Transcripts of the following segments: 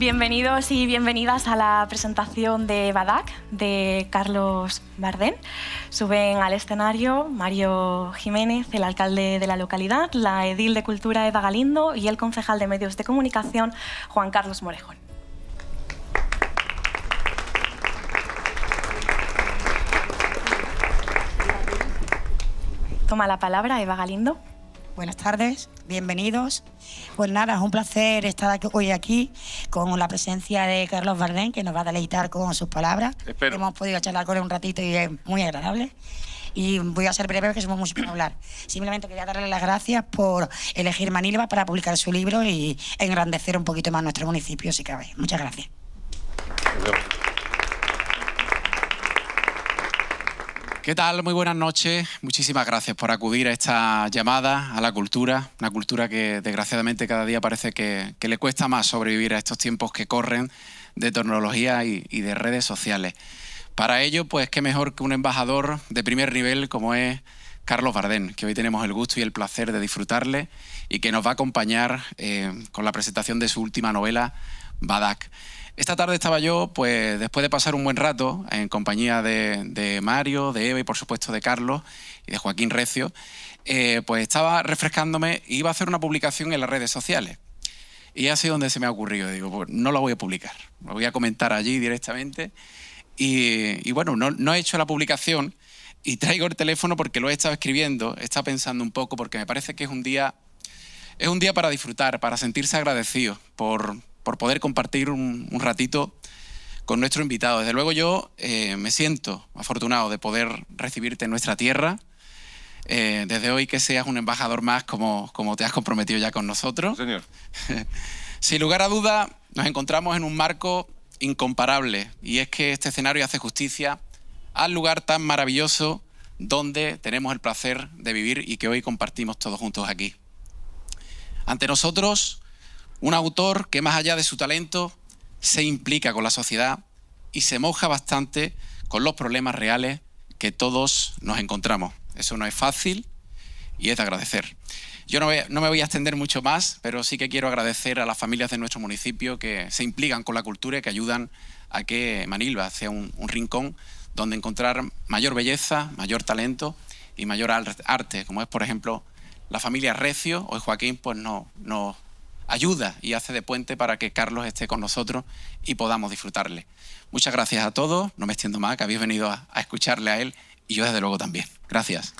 Bienvenidos y bienvenidas a la presentación de Badak, de Carlos Bardén. Suben al escenario Mario Jiménez, el alcalde de la localidad, la edil de Cultura Eva Galindo y el concejal de Medios de Comunicación Juan Carlos Morejón. Toma la palabra Eva Galindo. Buenas tardes, bienvenidos. Pues nada, es un placer estar hoy aquí con la presencia de Carlos Bardén, que nos va a deleitar con sus palabras. Espero. Hemos podido charlar con él un ratito y es muy agradable. Y voy a ser breve porque somos mucho para hablar. Simplemente quería darle las gracias por elegir Manilva para publicar su libro y engrandecer un poquito más nuestro municipio, si cabe. Muchas gracias. ¿Qué tal? Muy buenas noches. Muchísimas gracias por acudir a esta llamada a la cultura, una cultura que desgraciadamente cada día parece que le cuesta más sobrevivir a estos tiempos que corren de tecnología y de redes sociales. Para ello, pues qué mejor que un embajador de primer nivel como es Carlos Bardén, que hoy tenemos el gusto y el placer de disfrutarle y que nos va a acompañar con la presentación de su última novela, Badak. Esta tarde estaba yo, pues después de pasar un buen rato en compañía de Mario, de Eva y por supuesto de Carlos y de Joaquín Recio, pues estaba refrescándome e iba a hacer una publicación en las redes sociales. Y así es donde se me ha ocurrido. Digo, pues no la voy a publicar, lo voy a comentar allí directamente. Y bueno, no he hecho la publicación y traigo el teléfono porque lo he estado escribiendo, he estado pensando un poco porque me parece que es un día para disfrutar, para sentirse agradecido por poder compartir un ratito con nuestro invitado. Desde luego yo me siento afortunado de poder recibirte en nuestra tierra. Desde hoy que seas un embajador más como te has comprometido ya con nosotros. Señor. Sin lugar a duda nos encontramos en un marco incomparable y es que este escenario hace justicia al lugar tan maravilloso donde tenemos el placer de vivir y que hoy compartimos todos juntos aquí. Ante nosotros, un autor que más allá de su talento se implica con la sociedad y se moja bastante con los problemas reales que todos nos encontramos. Eso no es fácil y es de agradecer. Yo no me voy a extender mucho más, pero sí que quiero agradecer a las familias de nuestro municipio que se implican con la cultura y que ayudan a que Manilva sea un rincón donde encontrar mayor belleza, mayor talento y mayor arte, como es, por ejemplo, la familia Recio. Hoy Joaquín pues nos ayuda y hace de puente para que Carlos esté con nosotros y podamos disfrutarle. Muchas gracias a todos, no me extiendo más, que habéis venido a escucharle a él y yo desde luego también. Gracias.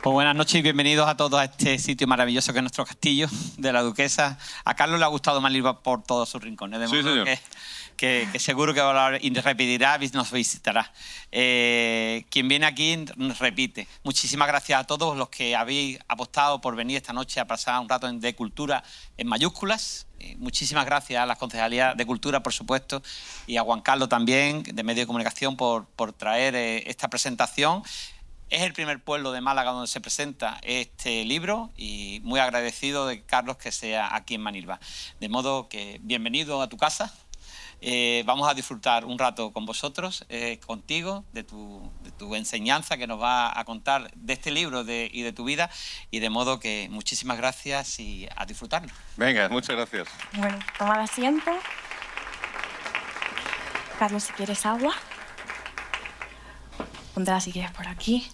Pues buenas noches y bienvenidos a todos a este sitio maravilloso que es nuestro castillo de la Duquesa. A Carlos le ha gustado Manilva por todos sus rincones, de modo Sí, señor. que seguro que y repetirá y nos visitará. Quien viene aquí nos repite. Muchísimas gracias a todos los que habéis apostado por venir esta noche a pasar un rato de cultura en mayúsculas. Muchísimas gracias a la Concejalía de Cultura, por supuesto, y a Juan Carlos también, de Medios de Comunicación, por traer esta presentación. Es el primer pueblo de Málaga donde se presenta este libro y muy agradecido de Carlos que sea aquí en Manilva. De modo que bienvenido a tu casa. Vamos a disfrutar un rato con vosotros, contigo, de tu enseñanza que nos va a contar de este libro y de tu vida. Y de modo que muchísimas gracias y a disfrutarlo. Venga, muchas gracias. Bueno, tomad asiento. Carlos, si quieres agua. Pondrá si quieres por aquí.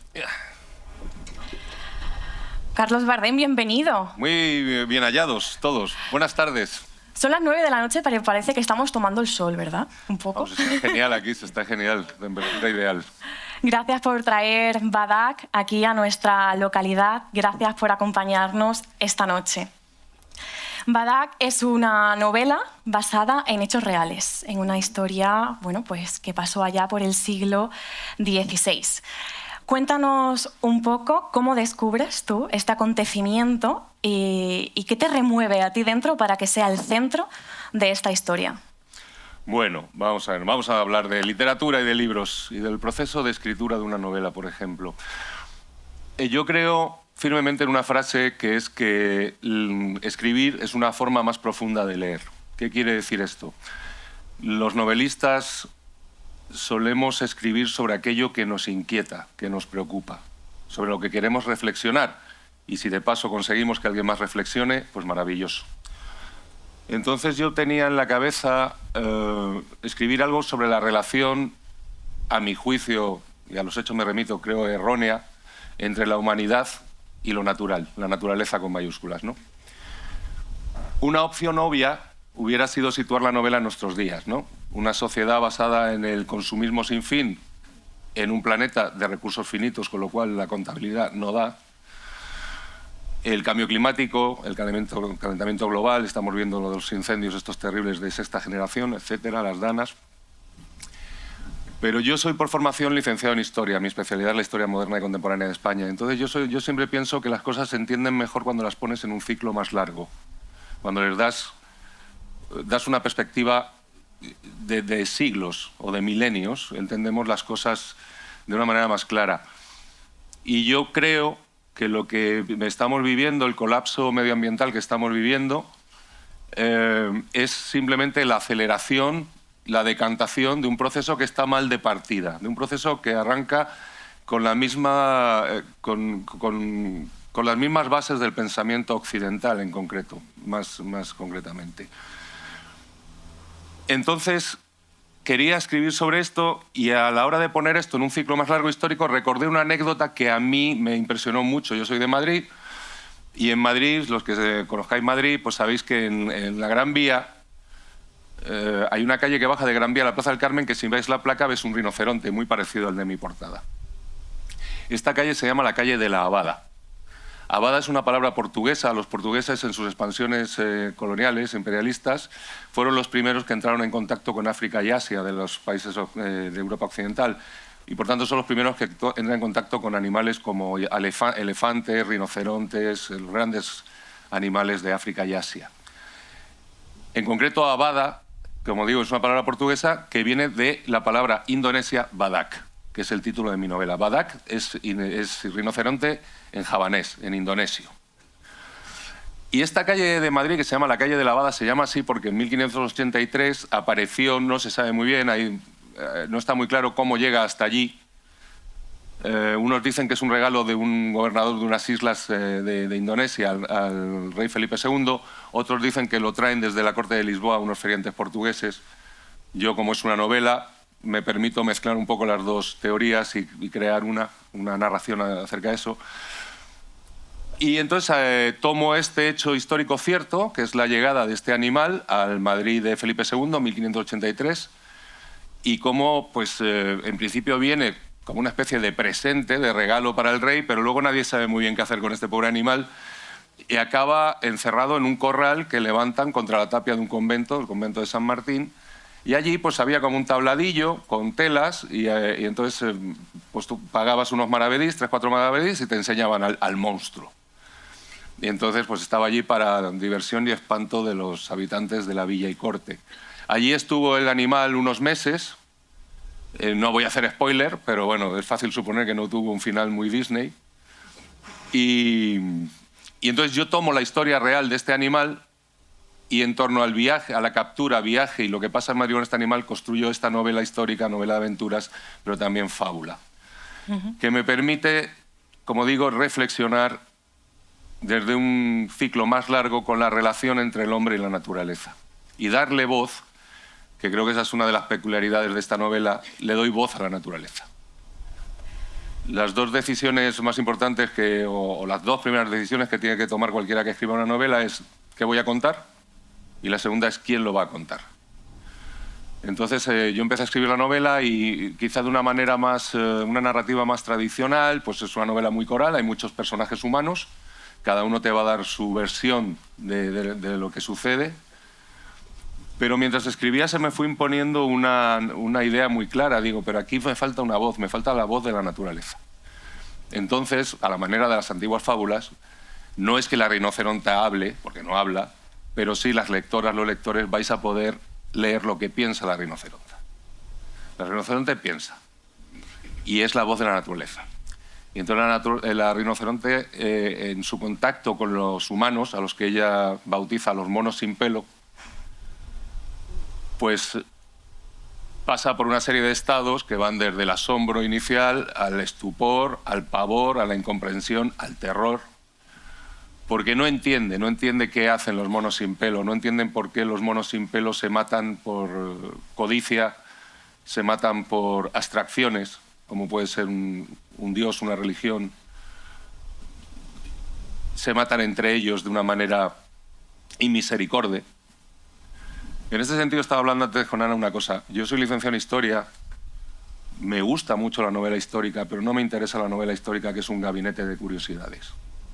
Carlos Bardén, bienvenido. Muy bien hallados todos. Buenas tardes. Son las 9 de la noche, pero parece que estamos tomando el sol, ¿verdad? Un poco. Vamos, está genial aquí, está genial, temperatura ideal. Gracias por traer Badak aquí a nuestra localidad. Gracias por acompañarnos esta noche. Badak es una novela basada en hechos reales, en una historia, bueno, pues, que pasó allá por el siglo XVI. Cuéntanos un poco cómo descubres tú este acontecimiento y qué te remueve a ti dentro para que sea el centro de esta historia. Bueno, vamos a ver, vamos a hablar de literatura y de libros y del proceso de escritura de una novela, por ejemplo. Yo creo firmemente en una frase que es que escribir es una forma más profunda de leer. ¿Qué quiere decir esto? Los novelistas solemos escribir sobre aquello que nos inquieta, que nos preocupa, sobre lo que queremos reflexionar y si de paso conseguimos que alguien más reflexione, pues maravilloso. Entonces yo tenía en la cabeza escribir algo sobre la relación, a mi juicio, y a los hechos me remito, creo errónea, entre la humanidad y lo natural, la naturaleza con mayúsculas, ¿no? Una opción obvia hubiera sido situar la novela en nuestros días, ¿no? Una sociedad basada en el consumismo sin fin, en un planeta de recursos finitos, con lo cual la contabilidad no da. El cambio climático, el calentamiento global, estamos viendo lo de los incendios estos terribles de sexta generación, etcétera, las danas. Pero yo soy por formación licenciado en Historia, mi especialidad es la historia moderna y contemporánea de España. Entonces yo siempre pienso que las cosas se entienden mejor cuando las pones en un ciclo más largo, cuando les das una perspectiva de siglos o de milenios, entendemos las cosas de una manera más clara. Y yo creo que lo que estamos viviendo, el colapso medioambiental que estamos viviendo, es simplemente la aceleración, la decantación de un proceso que está mal de partida, de un proceso que arranca con las mismas bases del pensamiento occidental en concreto, más concretamente. Entonces, quería escribir sobre esto y a la hora de poner esto en un ciclo más largo histórico recordé una anécdota que a mí me impresionó mucho. Yo soy de Madrid y en Madrid, los que conozcáis Madrid, pues sabéis que en la Gran Vía hay una calle que baja de Gran Vía a la Plaza del Carmen que si veis la placa ves un rinoceronte muy parecido al de mi portada. Esta calle se llama la calle de la Abada. Abada es una palabra portuguesa. Los portugueses en sus expansiones coloniales, imperialistas, fueron los primeros que entraron en contacto con África y Asia de los países de Europa Occidental y por tanto son los primeros que entran en contacto con animales como elefantes, rinocerontes, los grandes animales de África y Asia. En concreto, Abada, como digo, es una palabra portuguesa que viene de la palabra indonesia badak, que es el título de mi novela. Badak es rinoceronte en javanés, en indonesio. Y esta calle de Madrid, que se llama la calle de la Abada, se llama así porque en 1583 apareció, no se sabe muy bien, no está muy claro cómo llega hasta allí. Unos dicen que es un regalo de un gobernador de unas islas de Indonesia al rey Felipe II, otros dicen que lo traen desde la corte de Lisboa unos feriantes portugueses. Yo, como es una novela, me permito mezclar un poco las dos teorías y crear una narración acerca de eso. Y entonces tomo este hecho histórico cierto, que es la llegada de este animal al Madrid de Felipe II, 1583, y cómo, pues, en principio viene como una especie de presente, de regalo para el rey, pero luego nadie sabe muy bien qué hacer con este pobre animal y acaba encerrado en un corral que levantan contra la tapia de un convento, el convento de San Martín, y allí pues había como un tabladillo con telas y entonces pues tú pagabas unos maravedís, 3 o 4 maravedís y te enseñaban al monstruo. Y entonces pues estaba allí para diversión y espanto de los habitantes de la villa y corte. Allí estuvo el animal unos meses. No voy a hacer spoiler, pero bueno, es fácil suponer que no tuvo un final muy Disney. Y entonces yo tomo la historia real de este animal y en torno al viaje, a la captura, viaje y lo que pasa en Madrid con este animal, construyo esta novela histórica, novela de aventuras, pero también fábula, que me permite, como digo, reflexionar desde un ciclo más largo con la relación entre el hombre y la naturaleza y darle voz, que creo que esa es una de las peculiaridades de esta novela, le doy voz a la naturaleza. Las dos decisiones más importantes, o las dos primeras decisiones que tiene que tomar cualquiera que escriba una novela es ¿qué voy a contar? Y la segunda es ¿quién lo va a contar? Entonces yo empecé a escribir la novela y quizá de una manera más, una narrativa más tradicional, pues es una novela muy coral, hay muchos personajes humanos, cada uno te va a dar su versión de lo que sucede. Pero mientras escribía se me fue imponiendo una idea muy clara. Digo, pero aquí me falta una voz, me falta la voz de la naturaleza. Entonces, a la manera de las antiguas fábulas, no es que la rinoceronte hable, porque no habla, pero sí las lectoras, los lectores vais a poder leer lo que piensa la rinoceronte. La rinoceronte piensa, y es la voz de la naturaleza. Y entonces la rinoceronte, en su contacto con los humanos, a los que ella bautiza los monos sin pelo, pues pasa por una serie de estados que van desde el asombro inicial al estupor, al pavor, a la incomprensión, al terror. porque no entiende qué hacen los monos sin pelo, no entienden por qué los monos sin pelo se matan por codicia, se matan por abstracciones, como puede ser un dios, una religión. Se matan entre ellos de una manera inmisericorde. En este sentido estaba hablando antes con Ana una cosa. Yo soy licenciado en Historia, me gusta mucho la novela histórica, pero no me interesa la novela histórica que es un gabinete de curiosidades.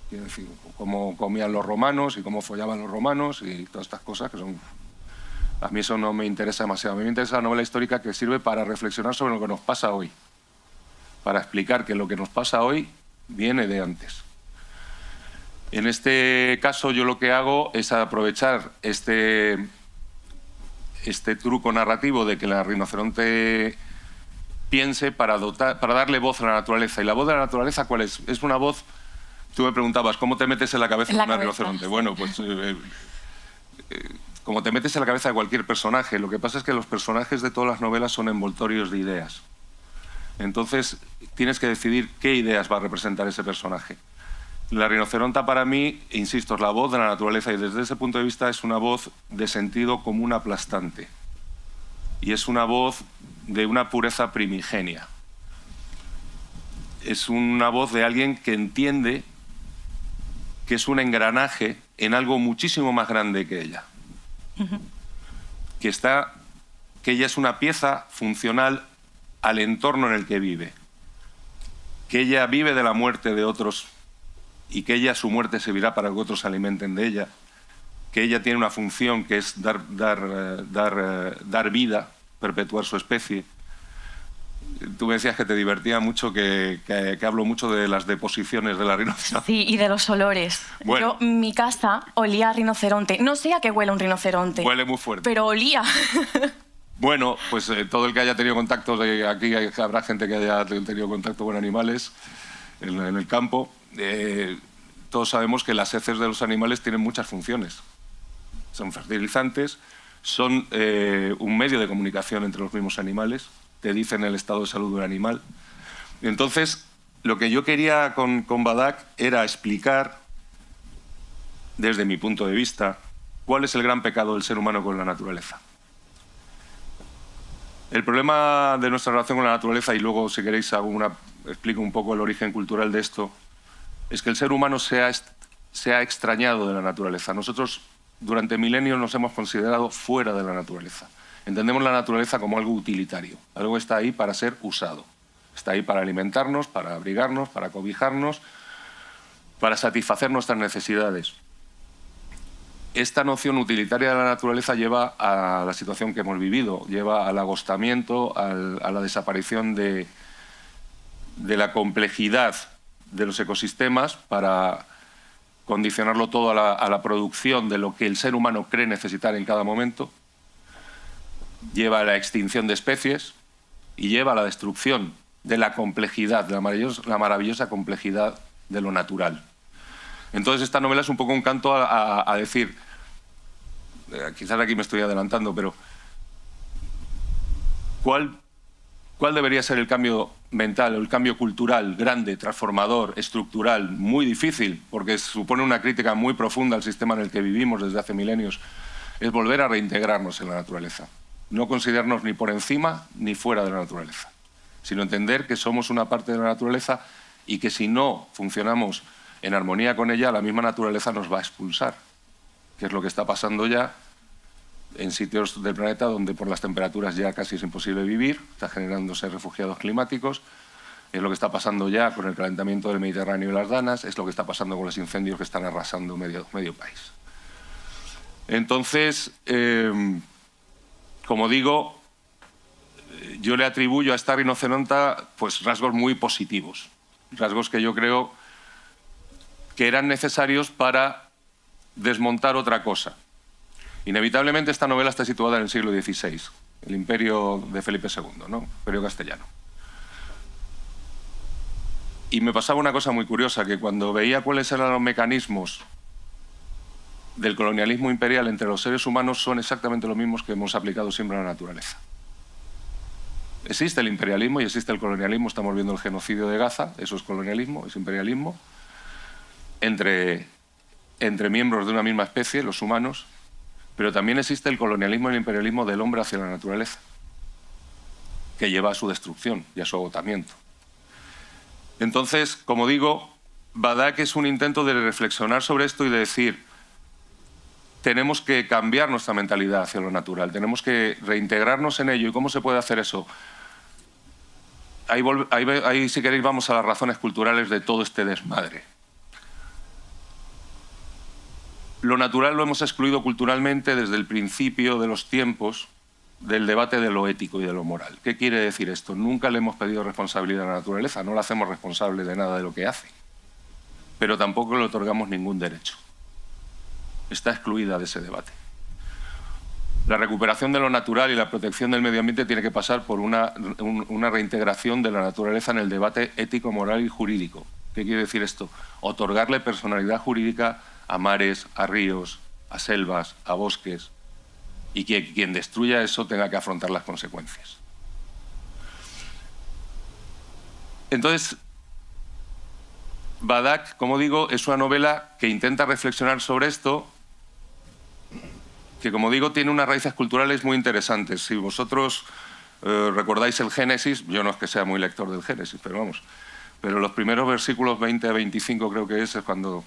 Quiero decir, cómo comían los romanos y cómo follaban los romanos y todas estas cosas que son... A mí eso no me interesa demasiado. A mí me interesa la novela histórica que sirve para reflexionar sobre lo que nos pasa hoy. Para explicar que lo que nos pasa hoy viene de antes. En este caso yo lo que hago es aprovechar este truco narrativo de que el rinoceronte piense para darle voz a la naturaleza. ¿Y la voz de la naturaleza cuál es? Es una voz... Tú me preguntabas, ¿cómo te metes en la cabeza de un rinoceronte? Bueno, pues como te metes en la cabeza de cualquier personaje. Lo que pasa es que los personajes de todas las novelas son envoltorios de ideas. Entonces, tienes que decidir qué ideas va a representar ese personaje. La rinoceronta para mí, insisto, es la voz de la naturaleza y desde ese punto de vista es una voz de sentido común aplastante. Y es una voz de una pureza primigenia. Es una voz de alguien que entiende que es un engranaje en algo muchísimo más grande que ella. Que ella es una pieza funcional al entorno en el que vive. Que ella vive de la muerte de otros y que ella, su muerte, servirá para que otros se alimenten de ella. Que ella tiene una función que es dar vida, perpetuar su especie. Tú me decías que te divertía mucho, que hablo mucho de las deposiciones de la rinoceronte. Sí, y de los olores. Bueno. Yo, mi casa olía a rinoceronte. No sé a qué huele un rinoceronte. Huele muy fuerte. Pero olía. Bueno, pues todo el que haya tenido contacto, aquí habrá gente que haya tenido contacto con animales en el campo. Todos sabemos que las heces de los animales tienen muchas funciones. Son fertilizantes, son un medio de comunicación entre los mismos animales. Te dicen el estado de salud de un animal. Entonces, lo que yo quería con Badak era explicar, desde mi punto de vista, cuál es el gran pecado del ser humano con la naturaleza. El problema de nuestra relación con la naturaleza, y luego, si queréis, explico un poco el origen cultural de esto, es que el ser humano se ha extrañado de la naturaleza. Nosotros, durante milenios, nos hemos considerado fuera de la naturaleza. Entendemos la naturaleza como algo utilitario, algo que está ahí para ser usado. Está ahí para alimentarnos, para abrigarnos, para cobijarnos, para satisfacer nuestras necesidades. Esta noción utilitaria de la naturaleza lleva a la situación que hemos vivido, lleva al agostamiento, a la desaparición de la complejidad de los ecosistemas para condicionarlo todo a la producción de lo que el ser humano cree necesitar en cada momento. Lleva a la extinción de especies y lleva a la destrucción de la complejidad, de la maravillosa complejidad de lo natural. Entonces esta novela es un poco un canto a decir, quizás aquí me estoy adelantando, pero ¿cuál debería ser el cambio mental, el cambio cultural grande, transformador, estructural, muy difícil, porque supone una crítica muy profunda al sistema en el que vivimos desde hace milenios? Es volver a reintegrarnos en la naturaleza. No considerarnos ni por encima ni fuera de la naturaleza, sino entender que somos una parte de la naturaleza y que si no funcionamos en armonía con ella, la misma naturaleza nos va a expulsar, que es lo que está pasando ya en sitios del planeta donde por las temperaturas ya casi es imposible vivir, está generándose refugiados climáticos, es lo que está pasando ya con el calentamiento del Mediterráneo y las Danas, es lo que está pasando con los incendios que están arrasando medio país. Entonces, como digo, yo le atribuyo a esta rinoceronta pues, rasgos muy positivos, rasgos que yo creo que eran necesarios para desmontar otra cosa. Inevitablemente esta novela está situada en el siglo XVI, el imperio de Felipe II, ¿no? Imperio castellano. Y me pasaba una cosa muy curiosa, que cuando veía cuáles eran los mecanismos del colonialismo imperial entre los seres humanos, son exactamente los mismos que hemos aplicado siempre a la naturaleza. Existe el imperialismo y existe el colonialismo. Estamos viendo el genocidio de Gaza, eso es colonialismo, es imperialismo, entre entre miembros de una misma especie, los humanos, pero también existe el colonialismo y el imperialismo del hombre hacia la naturaleza, que lleva a su destrucción y a su agotamiento. Entonces, como digo, Badak es un intento de reflexionar sobre esto y de decir, tenemos que cambiar nuestra mentalidad hacia lo natural, tenemos que reintegrarnos en ello. ¿Y cómo se puede hacer eso? Ahí, si queréis, vamos a las razones culturales de todo este desmadre. Lo natural lo hemos excluido culturalmente desde el principio de los tiempos del debate de lo ético y de lo moral. ¿Qué quiere decir esto? Nunca le hemos pedido responsabilidad a la naturaleza, no la hacemos responsable de nada de lo que hace, pero tampoco le otorgamos ningún derecho. Está excluida de ese debate. La recuperación de lo natural y la protección del medio ambiente tiene que pasar por una reintegración de la naturaleza en el debate ético, moral y jurídico. ¿Qué quiere decir esto? Otorgarle personalidad jurídica a mares, a ríos, a selvas, a bosques, y que quien destruya eso tenga que afrontar las consecuencias. Entonces, Badak, como digo, es una novela que intenta reflexionar sobre esto, que, como digo, tiene unas raíces culturales muy interesantes. Si vosotros recordáis el Génesis, yo no es que sea muy lector del Génesis, pero vamos, pero los primeros versículos 20 a 25 creo que es cuando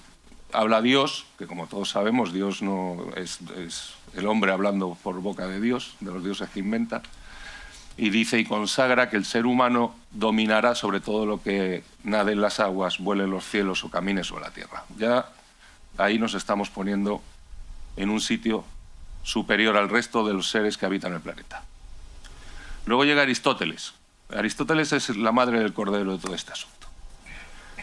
habla Dios, que como todos sabemos, Dios no es el hombre hablando por boca de Dios, de los dioses que inventa, y dice y consagra que el ser humano dominará sobre todo lo que nade en las aguas, vuele en los cielos o camine sobre la tierra. Ya ahí nos estamos poniendo en un sitio superior al resto de los seres que habitan el planeta. Luego llega Aristóteles. Aristóteles es la madre del cordero de todo este asunto.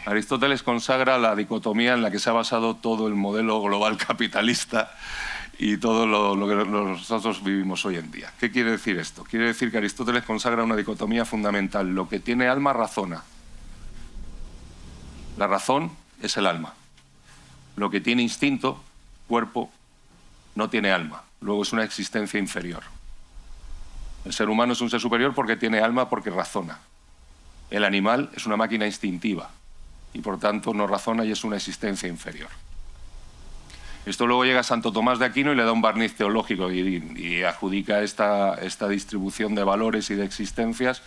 Aristóteles consagra la dicotomía en la que se ha basado todo el modelo global capitalista y todo lo que nosotros vivimos hoy en día. ¿Qué quiere decir esto? Quiere decir que Aristóteles consagra una dicotomía fundamental. Lo que tiene alma razona. La razón es el alma. Lo que tiene instinto, cuerpo, no tiene alma. Luego es una existencia inferior. El ser humano es un ser superior porque tiene alma, porque razona. El animal es una máquina instintiva y por tanto no razona y es una existencia inferior. Esto luego llega a Santo Tomás de Aquino y le da un barniz teológico y adjudica esta distribución de valores y de existencias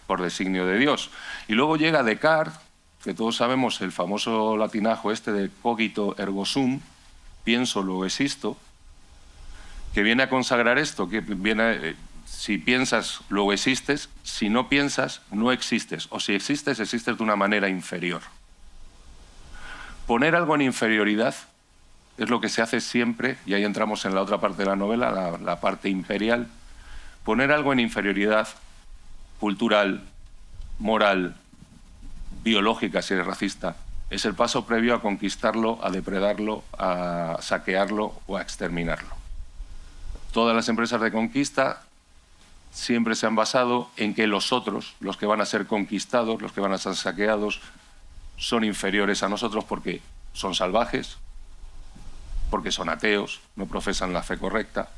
por designio de Dios. Y luego llega Descartes, que todos sabemos el famoso latinajo este de cogito ergo sum, pienso luego existo, que viene a consagrar esto, que viene si piensas luego existes, si no piensas no existes, o si existes, existes de una manera inferior. Poner algo en inferioridad es lo que se hace siempre, y ahí entramos en la otra parte de la novela, la parte imperial. Poner algo en inferioridad cultural, moral, biológica, si eres racista, es el paso previo a conquistarlo, a depredarlo, a saquearlo o a exterminarlo. Todas las empresas de conquista siempre se han basado en que los otros, los que van a ser conquistados, los que van a ser saqueados, son inferiores a nosotros porque son salvajes, porque son ateos, no profesan la fe correcta,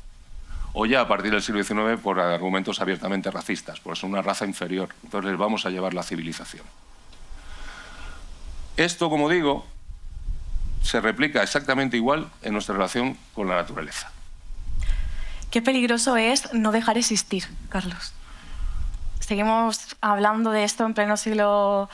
o ya a partir del siglo XIX por argumentos abiertamente racistas, porque son una raza inferior, entonces les vamos a llevar la civilización. Esto, como digo, se replica exactamente igual en nuestra relación con la naturaleza. Qué peligroso es no dejar existir, Carlos. Seguimos hablando de esto en pleno siglo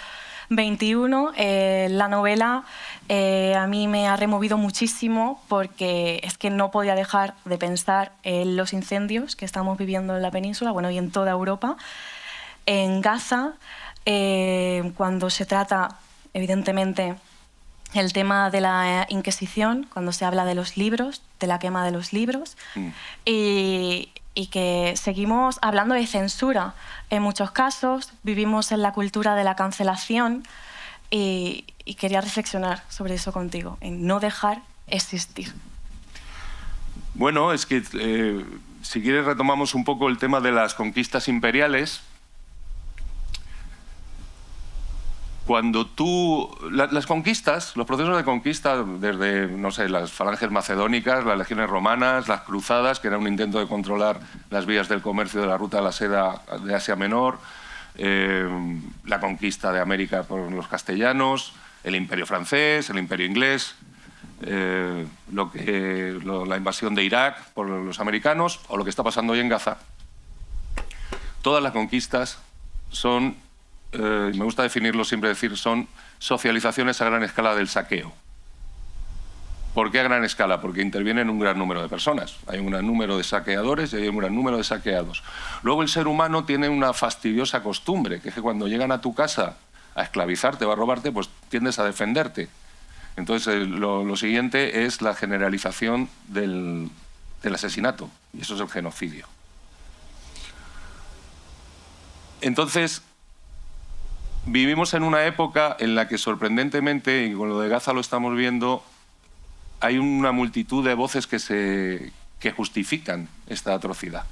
XXI. La novela a mí me ha removido muchísimo porque es que no podía dejar de pensar en los incendios que estamos viviendo en la península, bueno, y en toda Europa. En Gaza, cuando se trata, evidentemente, el tema de la Inquisición, cuando se habla de los libros, de la quema de los libros, y que seguimos hablando de censura. En muchos casos vivimos en la cultura de la cancelación y quería reflexionar sobre eso contigo, en no dejar existir. Bueno, es que si quieres retomamos un poco el tema de las conquistas imperiales. Cuando las conquistas, los procesos de conquista, desde, no sé, las falanges macedónicas, las legiones romanas, las cruzadas, que era un intento de controlar las vías del comercio de la ruta de la seda de Asia Menor, la conquista de América por los castellanos, el imperio francés, el imperio inglés. la invasión de Irak por los americanos o lo que está pasando hoy en Gaza. Todas las conquistas son, me gusta definirlo siempre, decir, son socializaciones a gran escala del saqueo. ¿Por qué a gran escala? Porque intervienen un gran número de personas. Hay un gran número de saqueadores y hay un gran número de saqueados. Luego el ser humano tiene una fastidiosa costumbre, que es que cuando llegan a tu casa a esclavizarte o a robarte, pues tiendes a defenderte. Entonces lo siguiente es la generalización del asesinato, y eso es el genocidio. Entonces, vivimos en una época en la que sorprendentemente, y con lo de Gaza lo estamos viendo, hay una multitud de voces que justifican esta atrocidad.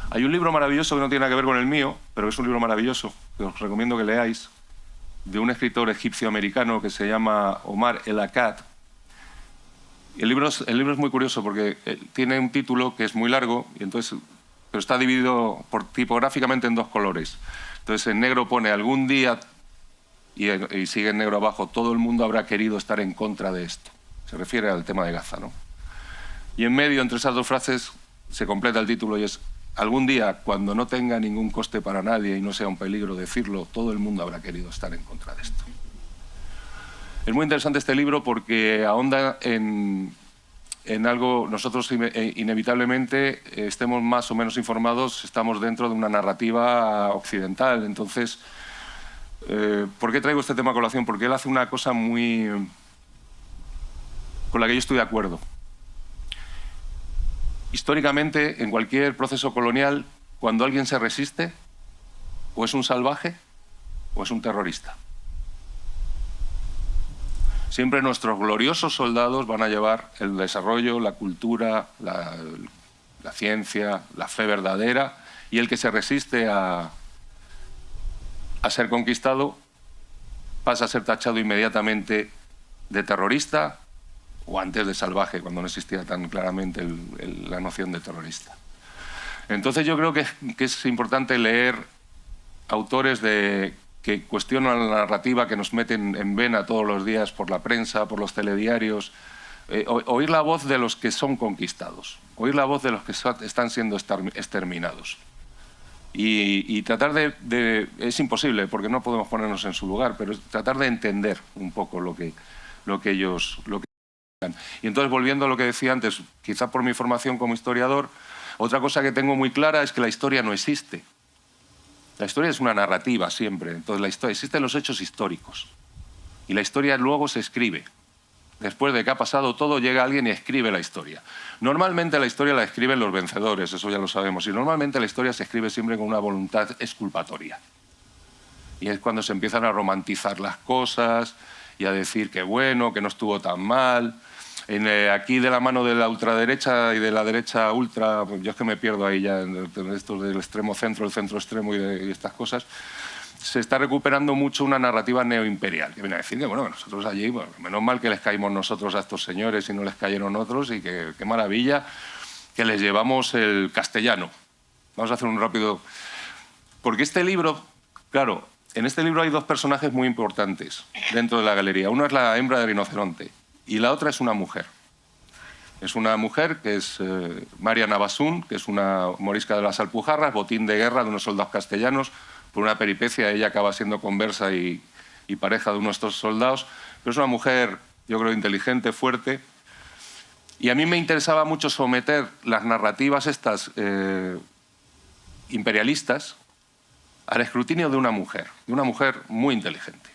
Hay un libro maravilloso que no tiene nada que ver con el mío, pero es un libro maravilloso, que os recomiendo que leáis, de un escritor egipcio-americano que se llama Omar El-Akkad. El libro es muy curioso porque tiene un título que es muy largo, y entonces, pero está dividido tipográficamente en dos colores. Entonces en negro pone algún día, y sigue en negro abajo, todo el mundo habrá querido estar en contra de esto. Se refiere al tema de Gaza, ¿no? Y en medio, entre esas dos frases, se completa el título y es: algún día, cuando no tenga ningún coste para nadie y no sea un peligro decirlo, todo el mundo habrá querido estar en contra de esto. Es muy interesante este libro porque ahonda en algo. Nosotros inevitablemente estemos más o menos informados, estamos dentro de una narrativa occidental. Entonces, ¿por qué traigo este tema a colación? Porque él hace una cosa muy con la que yo estoy de acuerdo. Históricamente, en cualquier proceso colonial, cuando alguien se resiste, o es un salvaje o es un terrorista. Siempre nuestros gloriosos soldados van a llevar el desarrollo, la cultura, la ciencia, la fe verdadera, y el que se resiste a ser conquistado pasa a ser tachado inmediatamente de terrorista o antes de salvaje, cuando no existía tan claramente la noción de terrorista. Entonces yo creo que es importante leer autores que cuestionan la narrativa que nos meten en vena todos los días por la prensa, por los telediarios, oír la voz de los que son conquistados, oír la voz de los que están siendo exterminados. Y tratar es imposible porque no podemos ponernos en su lugar, pero tratar de entender un poco lo que ellos... Y entonces, volviendo a lo que decía antes, quizá por mi formación como historiador, otra cosa que tengo muy clara es que la historia no existe. La historia es una narrativa siempre. Entonces, existen los hechos históricos. Y la historia luego se escribe. Después de que ha pasado todo, llega alguien y escribe la historia. Normalmente la historia la escriben los vencedores, eso ya lo sabemos. Y normalmente la historia se escribe siempre con una voluntad exculpatoria. Y es cuando se empiezan a romantizar las cosas y a decir que bueno, que no estuvo tan mal. Aquí, de la mano de la ultraderecha y de la derecha ultra, pues yo es que me pierdo ahí ya en esto del extremo centro, el centro extremo y estas cosas, se está recuperando mucho una narrativa neoimperial, que viene a decir que bueno, nosotros allí, bueno, menos mal que les caímos nosotros a estos señores y no les cayeron otros, y que qué maravilla que les llevamos el castellano. Vamos a hacer un rápido... Porque este libro, claro, en este libro hay dos personajes muy importantes dentro de la galería. Uno es la hembra de rinoceronte y la otra es una mujer. Es una mujer que es María Navasun, que es una morisca de las Alpujarras, botín de guerra de unos soldados castellanos. Por una peripecia ella acaba siendo conversa y pareja de uno de estos soldados. Pero es una mujer, yo creo, inteligente, fuerte. Y a mí me interesaba mucho someter las narrativas estas imperialistas al escrutinio de una mujer muy inteligente.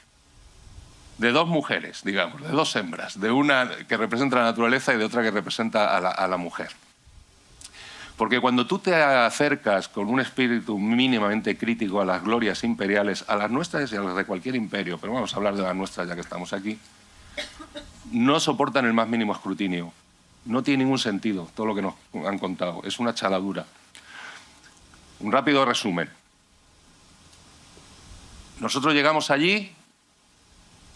De dos mujeres, digamos, de dos hembras, de una que representa la naturaleza y de otra que representa a la mujer. Porque cuando tú te acercas con un espíritu mínimamente crítico a las glorias imperiales, a las nuestras y a las de cualquier imperio, pero vamos a hablar de las nuestras ya que estamos aquí, no soportan el más mínimo escrutinio. No tiene ningún sentido todo lo que nos han contado. Es una chaladura. Un rápido resumen. Nosotros llegamos allí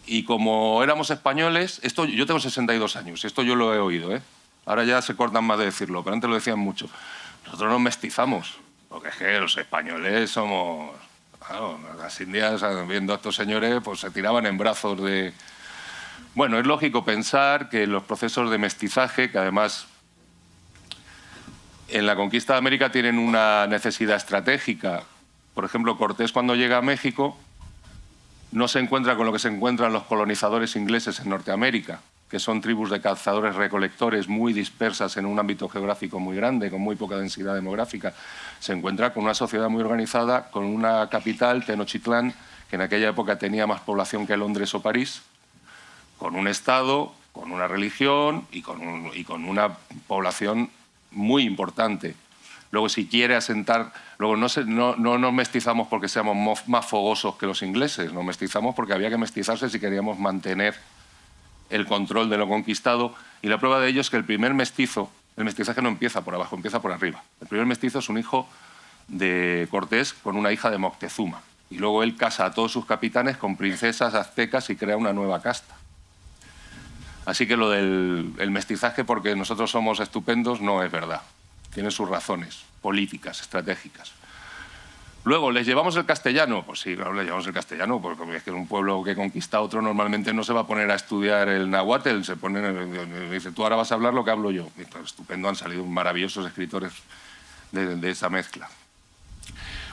y como éramos españoles, yo tengo 62 años, esto yo lo he oído, ¿eh? Ahora ya se cortan más de decirlo, pero antes lo decían mucho. Nosotros nos mestizamos, porque es que los españoles somos... Claro, las indias, viendo a estos señores, pues se tiraban en brazos Bueno, es lógico pensar que los procesos de mestizaje, que además en la conquista de América tienen una necesidad estratégica. Por ejemplo, Cortés, cuando llega a México, no se encuentra con lo que se encuentran los colonizadores ingleses en Norteamérica, que son tribus de cazadores-recolectores muy dispersas en un ámbito geográfico muy grande, con muy poca densidad demográfica. Se encuentra con una sociedad muy organizada, con una capital, Tenochtitlán, que en aquella época tenía más población que Londres o París, con un Estado, con una religión y con una población muy importante. Luego, si quiere asentar... Luego, no nos mestizamos porque seamos más fogosos que los ingleses, nos mestizamos porque había que mestizarse si queríamos mantener el control de lo conquistado. Y la prueba de ello es que el primer mestizo, el mestizaje no empieza por abajo, empieza por arriba. El primer mestizo es un hijo de Cortés con una hija de Moctezuma. Y luego él casa a todos sus capitanes con princesas aztecas y crea una nueva casta. Así que lo del mestizaje porque nosotros somos estupendos no es verdad. Tiene sus razones políticas, estratégicas. Luego, ¿les llevamos el castellano? Pues sí, claro, les llevamos el castellano, porque es que un pueblo que conquista a otro normalmente no se va a poner a estudiar el náhuatl, dice, tú ahora vas a hablar lo que hablo yo. Y, pues, estupendo, han salido maravillosos escritores de esa mezcla.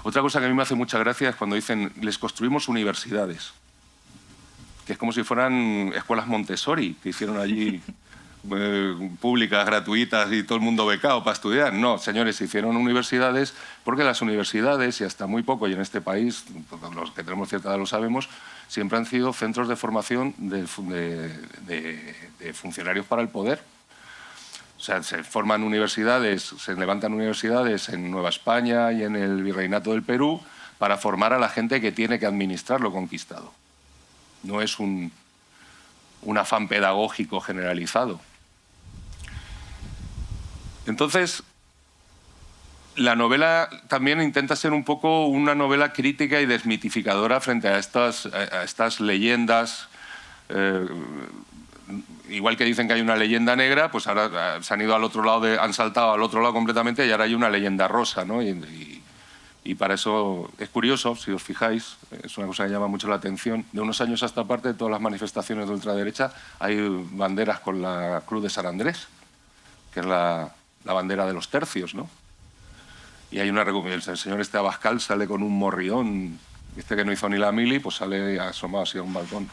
Otra cosa que a mí me hace mucha gracia es cuando dicen, les construimos universidades, que es como si fueran escuelas Montessori, que hicieron allí públicas, gratuitas y todo el mundo becado para estudiar. No, señores, se hicieron universidades porque las universidades, y hasta muy poco, y en este país, los que tenemos cierta edad lo sabemos, siempre han sido centros de formación de funcionarios para el poder. O sea, se forman universidades, se levantan universidades en Nueva España y en el Virreinato del Perú para formar a la gente que tiene que administrar lo conquistado. No es un afán pedagógico generalizado. Entonces, la novela también intenta ser un poco una novela crítica y desmitificadora frente a estas leyendas. Igual que dicen que hay una leyenda negra, pues ahora se han ido al otro lado, han saltado al otro lado completamente y ahora hay una leyenda rosa, ¿no? Y para eso es curioso, si os fijáis, es una cosa que llama mucho la atención. De unos años a esta parte, de todas las manifestaciones de ultraderecha, hay banderas con la Cruz de San Andrés, que es la bandera de los tercios, ¿no? Y hay el señor este Abascal sale con un morrión, este que no hizo ni la mili, pues sale asomado así a un balcón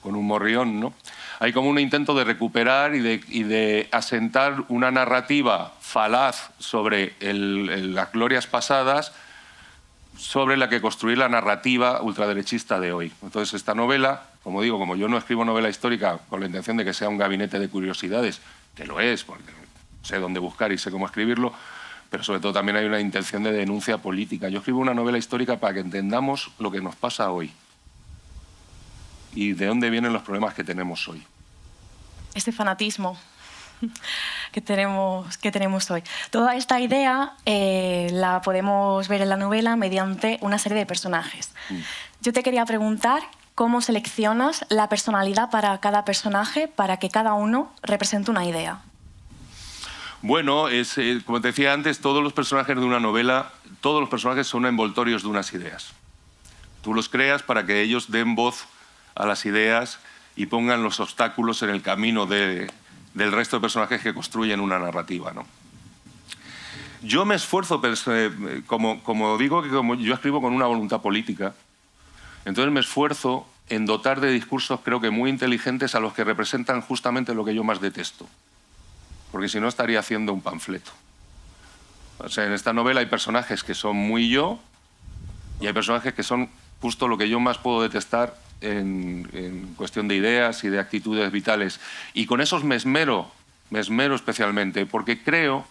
con un morrión, ¿no? Hay como un intento de recuperar y de asentar una narrativa falaz sobre las glorias pasadas, sobre la que construir la narrativa ultraderechista de hoy. Entonces, esta novela, como digo, como yo no escribo novela histórica con la intención de que sea un gabinete de curiosidades, que lo es, porque sé dónde buscar y sé cómo escribirlo, pero sobre todo también hay una intención de denuncia política. Yo escribo una novela histórica para que entendamos lo que nos pasa hoy y de dónde vienen los problemas que tenemos hoy. Este fanatismo que tenemos hoy. Toda esta idea la podemos ver en la novela mediante una serie de personajes. Yo te quería preguntar cómo seleccionas la personalidad para cada personaje para que cada uno represente una idea. Bueno, como te decía antes, todos los personajes de una novela, todos los personajes son envoltorios de unas ideas. Tú los creas para que ellos den voz a las ideas y pongan los obstáculos en el camino del resto de personajes que construyen una narrativa, ¿no? Yo me esfuerzo, como digo, que como yo escribo con una voluntad política, entonces me esfuerzo en dotar de discursos, creo que muy inteligentes, a los que representan justamente lo que yo más detesto. Porque si no estaría haciendo un panfleto. O sea, en esta novela hay personajes que son muy yo y hay personajes que son justo lo que yo más puedo detestar en cuestión de ideas y de actitudes vitales. Y con esos me esmero especialmente, porque creo...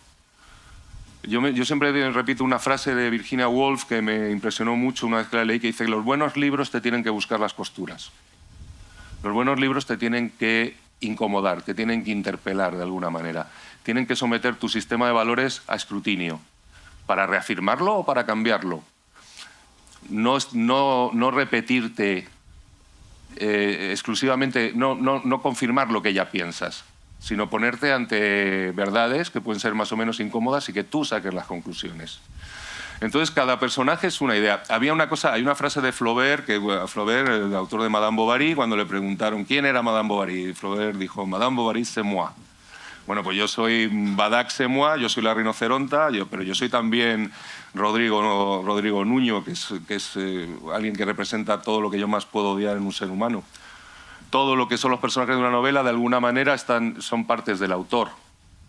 Yo siempre repito una frase de Virginia Woolf que me impresionó mucho una vez que la leí, que dice que los buenos libros te tienen que buscar las costuras. Los buenos libros te tienen que incomodar, te tienen que interpelar de alguna manera. Tienen que someter tu sistema de valores a escrutinio, para reafirmarlo o para cambiarlo. No repetirte exclusivamente, no confirmar lo que ya piensas, sino ponerte ante verdades que pueden ser más o menos incómodas y que tú saques las conclusiones. Entonces, cada personaje es una idea. Hay una frase de Flaubert, Flaubert, el autor de Madame Bovary, cuando le preguntaron quién era Madame Bovary, Flaubert dijo, Madame Bovary, c'est moi. Bueno, pues yo soy Badak, c'est moi, yo soy la rinoceronta, pero yo soy también Rodrigo Nuño, que es alguien que representa todo lo que yo más puedo odiar en un ser humano. Todo lo que son los personajes de una novela, de alguna manera, son partes del autor.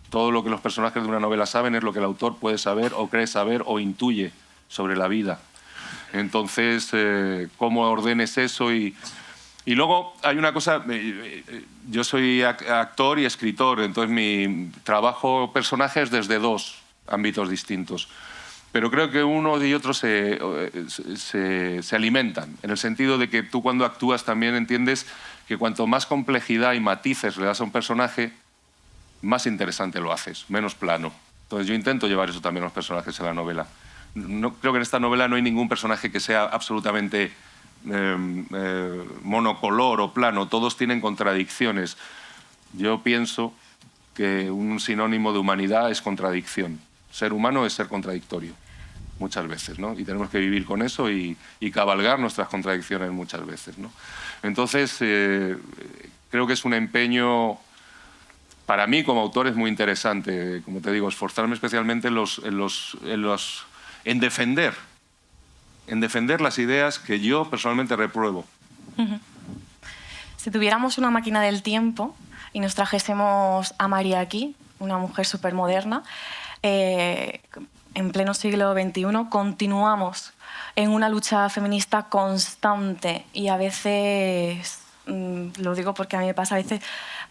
Todo lo que los personajes de una novela saben es lo que el autor puede saber o cree saber o intuye sobre la vida. Entonces, cómo ordenes eso y luego hay una cosa, yo soy actor y escritor, entonces mi trabajo personajes desde dos ámbitos distintos. Pero creo que uno y otro se alimentan, en el sentido de que tú cuando actúas también entiendes que cuanto más complejidad y matices le das a un personaje, más interesante lo haces, menos plano. Entonces yo intento llevar eso también a los personajes en la novela. No, creo que en esta novela no hay ningún personaje que sea absolutamente monocolor o plano, todos tienen contradicciones. Yo pienso que un sinónimo de humanidad es contradicción. Ser humano es ser contradictorio, muchas veces, ¿no? Y tenemos que vivir con eso y cabalgar nuestras contradicciones muchas veces, ¿no? Entonces, creo que es un empeño... Para mí, como autor, es muy interesante, como te digo, esforzarme especialmente en defender las ideas que yo personalmente repruebo. Si tuviéramos una máquina del tiempo y nos trajésemos a María aquí, una mujer súper moderna, en pleno siglo XXI, continuamos en una lucha feminista constante y a veces, lo digo porque a mí me pasa a veces,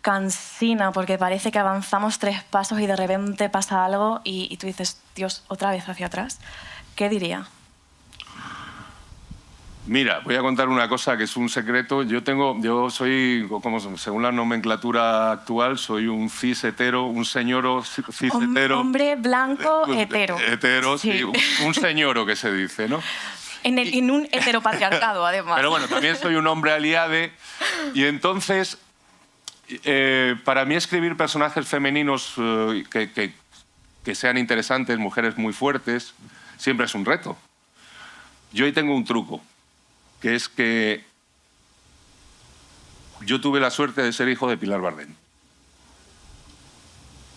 cansina, porque parece que avanzamos 3 pasos y de repente pasa algo y tú dices, Dios, otra vez hacia atrás. ¿Qué diría? Mira, voy a contar una cosa que es un secreto. Yo soy, según la nomenclatura actual, soy un cis hetero, un señoro cis hetero. Hombre blanco hetero. Hetero, sí, un señoro que se dice, ¿no? En un heteropatriarcado, además. Pero bueno, también soy un hombre aliade y entonces... para mí escribir personajes femeninos que sean interesantes, mujeres muy fuertes, siempre es un reto. Yo ahí tengo un truco, que es que yo tuve la suerte de ser hijo de Pilar Bardén.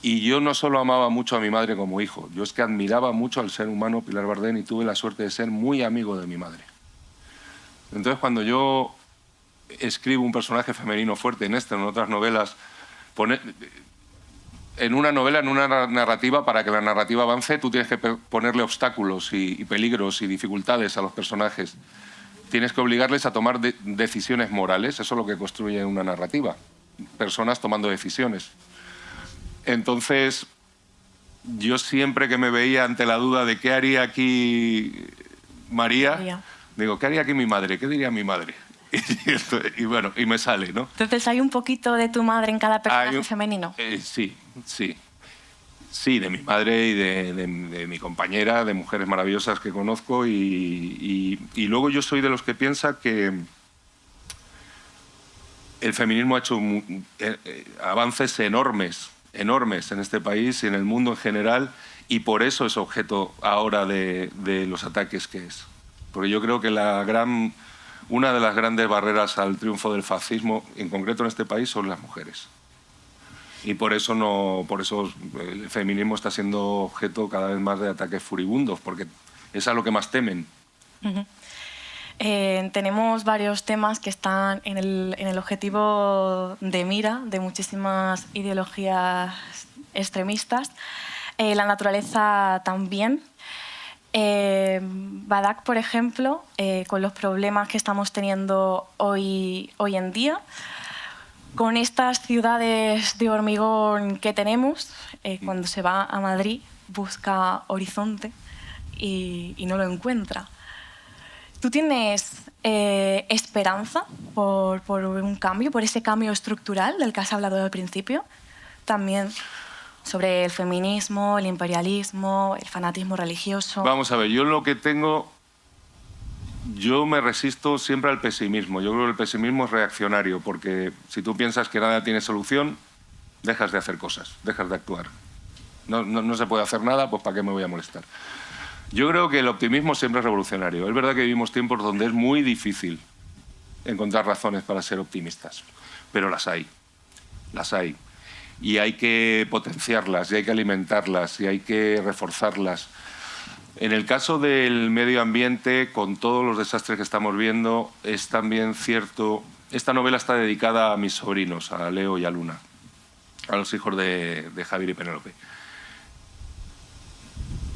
Y yo no solo amaba mucho a mi madre como hijo, yo es que admiraba mucho al ser humano Pilar Bardén y tuve la suerte de ser muy amigo de mi madre. Entonces, cuando yo escribo un personaje femenino fuerte en esta, en otras novelas, en una novela, en una narrativa, para que la narrativa avance, tú tienes que ponerle obstáculos y peligros y dificultades a los personajes. Tienes que obligarles a tomar decisiones morales, eso es lo que construye una narrativa, personas tomando decisiones. Entonces, yo siempre que me veía ante la duda de qué haría aquí María, digo, ¿qué haría aquí mi madre? ¿Qué diría mi madre? Y bueno, y me sale, ¿no? Entonces, ¿hay un poquito de tu madre en cada personaje femenino? Sí. Sí, de mi madre y de mi compañera, de mujeres maravillosas que conozco. Y luego yo soy de los que piensa que el feminismo ha hecho avances enormes en este país y en el mundo en general, y por eso es objeto ahora de los ataques que es. Porque yo creo que una de las grandes barreras al triunfo del fascismo, en concreto en este país, son las mujeres. Y por eso el feminismo está siendo objeto cada vez más de ataques furibundos, porque es a lo que más temen. Tenemos varios temas que están en el objetivo de mira de muchísimas ideologías extremistas. La naturaleza también. Badak, por ejemplo, con los problemas que estamos teniendo hoy en día, con estas ciudades de hormigón que tenemos, cuando se va a Madrid busca horizonte y no lo encuentra. ¿Tú tienes esperanza por un cambio, por ese cambio estructural del que has hablado al principio? También sobre el feminismo, el imperialismo, el fanatismo religioso. Vamos a ver, yo me resisto siempre al pesimismo. Yo creo que el pesimismo es reaccionario, porque si tú piensas que nada tiene solución, dejas de hacer cosas, dejas de actuar. No se puede hacer nada, pues ¿para qué me voy a molestar? Yo creo que el optimismo siempre es revolucionario. Es verdad que vivimos tiempos donde es muy difícil encontrar razones para ser optimistas, pero las hay. Las hay. Y hay que potenciarlas, y hay que alimentarlas, y hay que reforzarlas. En el caso del medio ambiente, con todos los desastres que estamos viendo, es también cierto... Esta novela está dedicada a mis sobrinos, a Leo y a Luna, a los hijos de Javier y Penélope.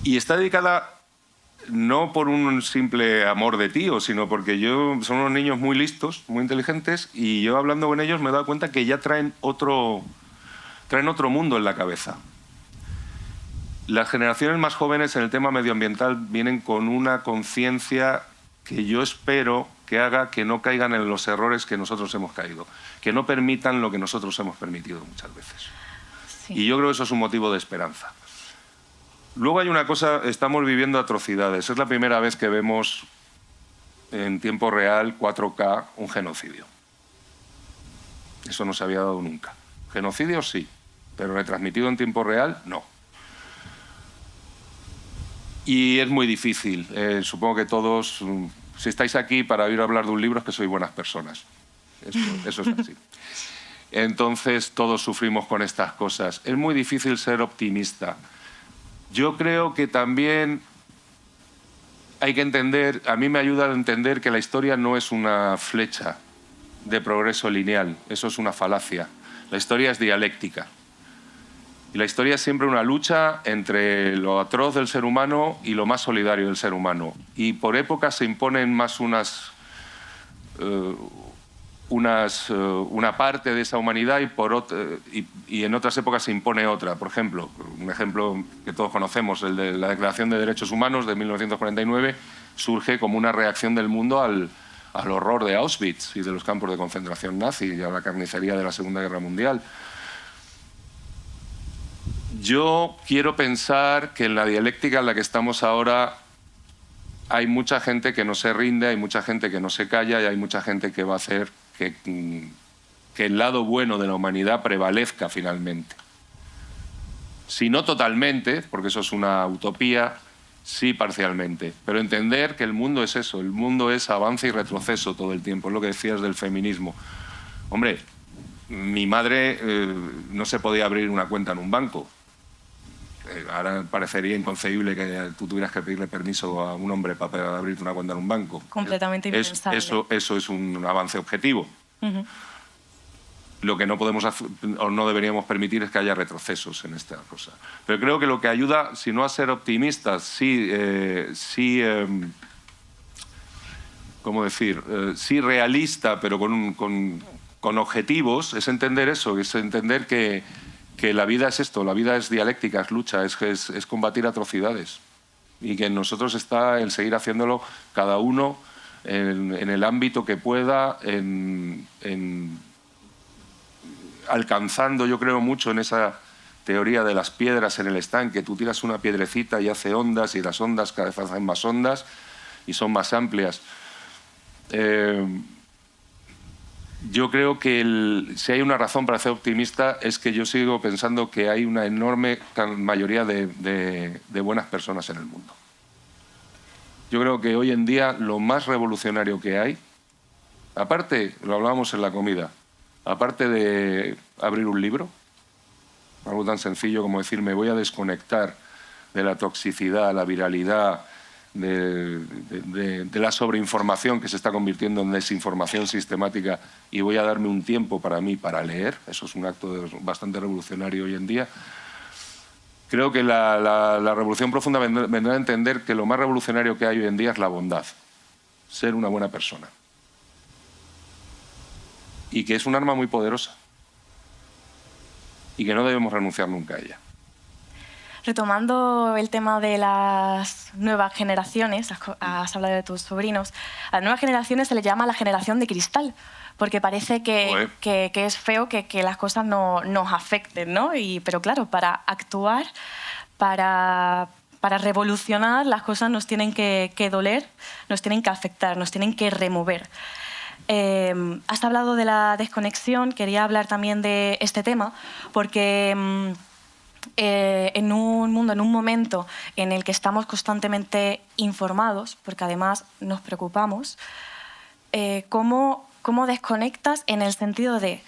Y está dedicada no por un simple amor de tío, sino porque son unos niños muy listos, muy inteligentes, y yo hablando con ellos me he dado cuenta que ya traen otro mundo en la cabeza. Las generaciones más jóvenes en el tema medioambiental vienen con una conciencia que yo espero que haga que no caigan en los errores que nosotros hemos caído, que no permitan lo que nosotros hemos permitido muchas veces. Sí. Y yo creo que eso es un motivo de esperanza. Luego hay una cosa, estamos viviendo atrocidades. Es la primera vez que vemos en tiempo real, 4K, un genocidio. Eso no se había dado nunca. Genocidio sí, pero retransmitido en tiempo real, no. Y es muy difícil. Supongo que todos, si estáis aquí para oír hablar de un libro, es que sois buenas personas. Eso es así. Entonces todos sufrimos con estas cosas. Es muy difícil ser optimista. Yo creo que también hay que entender, a mí me ayuda a entender que la historia no es una flecha de progreso lineal, eso es una falacia. La historia es dialéctica. Y la historia es siempre una lucha entre lo atroz del ser humano y lo más solidario del ser humano. Y por épocas se imponen más una parte de esa humanidad y en otras épocas se impone otra. Por ejemplo, un ejemplo que todos conocemos, el de la Declaración de Derechos Humanos de 1949, surge como una reacción del mundo al horror de Auschwitz y de los campos de concentración nazi y a la carnicería de la Segunda Guerra Mundial. Yo quiero pensar que en la dialéctica en la que estamos ahora hay mucha gente que no se rinde, hay mucha gente que no se calla y hay mucha gente que va a hacer que el lado bueno de la humanidad prevalezca finalmente. Si no totalmente, porque eso es una utopía, sí parcialmente. Pero entender que el mundo es eso, el mundo es avance y retroceso todo el tiempo, es lo que decías del feminismo. Hombre, mi madre no se podía abrir una cuenta en un banco. Ahora parecería inconcebible que tú tuvieras que pedirle permiso a un hombre para abrirte una cuenta en un banco. Completamente impensable. Eso es un avance objetivo. Uh-huh. Lo que no podemos o no deberíamos permitir es que haya retrocesos en esta cosa. Pero creo que lo que ayuda, si no a ser optimistas, sí realista, pero con objetivos, es entender eso, es entender que la vida es esto, la vida es dialéctica, es lucha, es combatir atrocidades. Y que en nosotros está el seguir haciéndolo cada uno en el ámbito que pueda, alcanzando, yo creo mucho en esa teoría de las piedras en el estanque. Tú tiras una piedrecita y hace ondas, y las ondas cada vez hacen más ondas y son más amplias. Yo creo que si hay una razón para ser optimista es que yo sigo pensando que hay una enorme mayoría de buenas personas en el mundo. Yo creo que hoy en día lo más revolucionario que hay, aparte, lo hablábamos en la comida, aparte de abrir un libro, algo tan sencillo como decir me voy a desconectar de la toxicidad, la viralidad, de la sobreinformación que se está convirtiendo en desinformación sistemática y voy a darme un tiempo para mí para leer, eso es un acto bastante revolucionario hoy en día. Creo que la revolución profunda vendrá a entender que lo más revolucionario que hay hoy en día es la bondad, ser una buena persona. Y que es un arma muy poderosa y que no debemos renunciar nunca a ella. Retomando el tema de las nuevas generaciones, has hablado de tus sobrinos, a las nuevas generaciones se les llama la generación de cristal, porque parece que es feo que las cosas no nos afecten, ¿no? Pero claro, para actuar, para revolucionar, las cosas nos tienen que doler, nos tienen que afectar, nos tienen que remover. Has hablado de la desconexión, quería hablar también de este tema, porque en un mundo, en un momento en el que estamos constantemente informados, porque además nos preocupamos, ¿cómo desconectas en el sentido de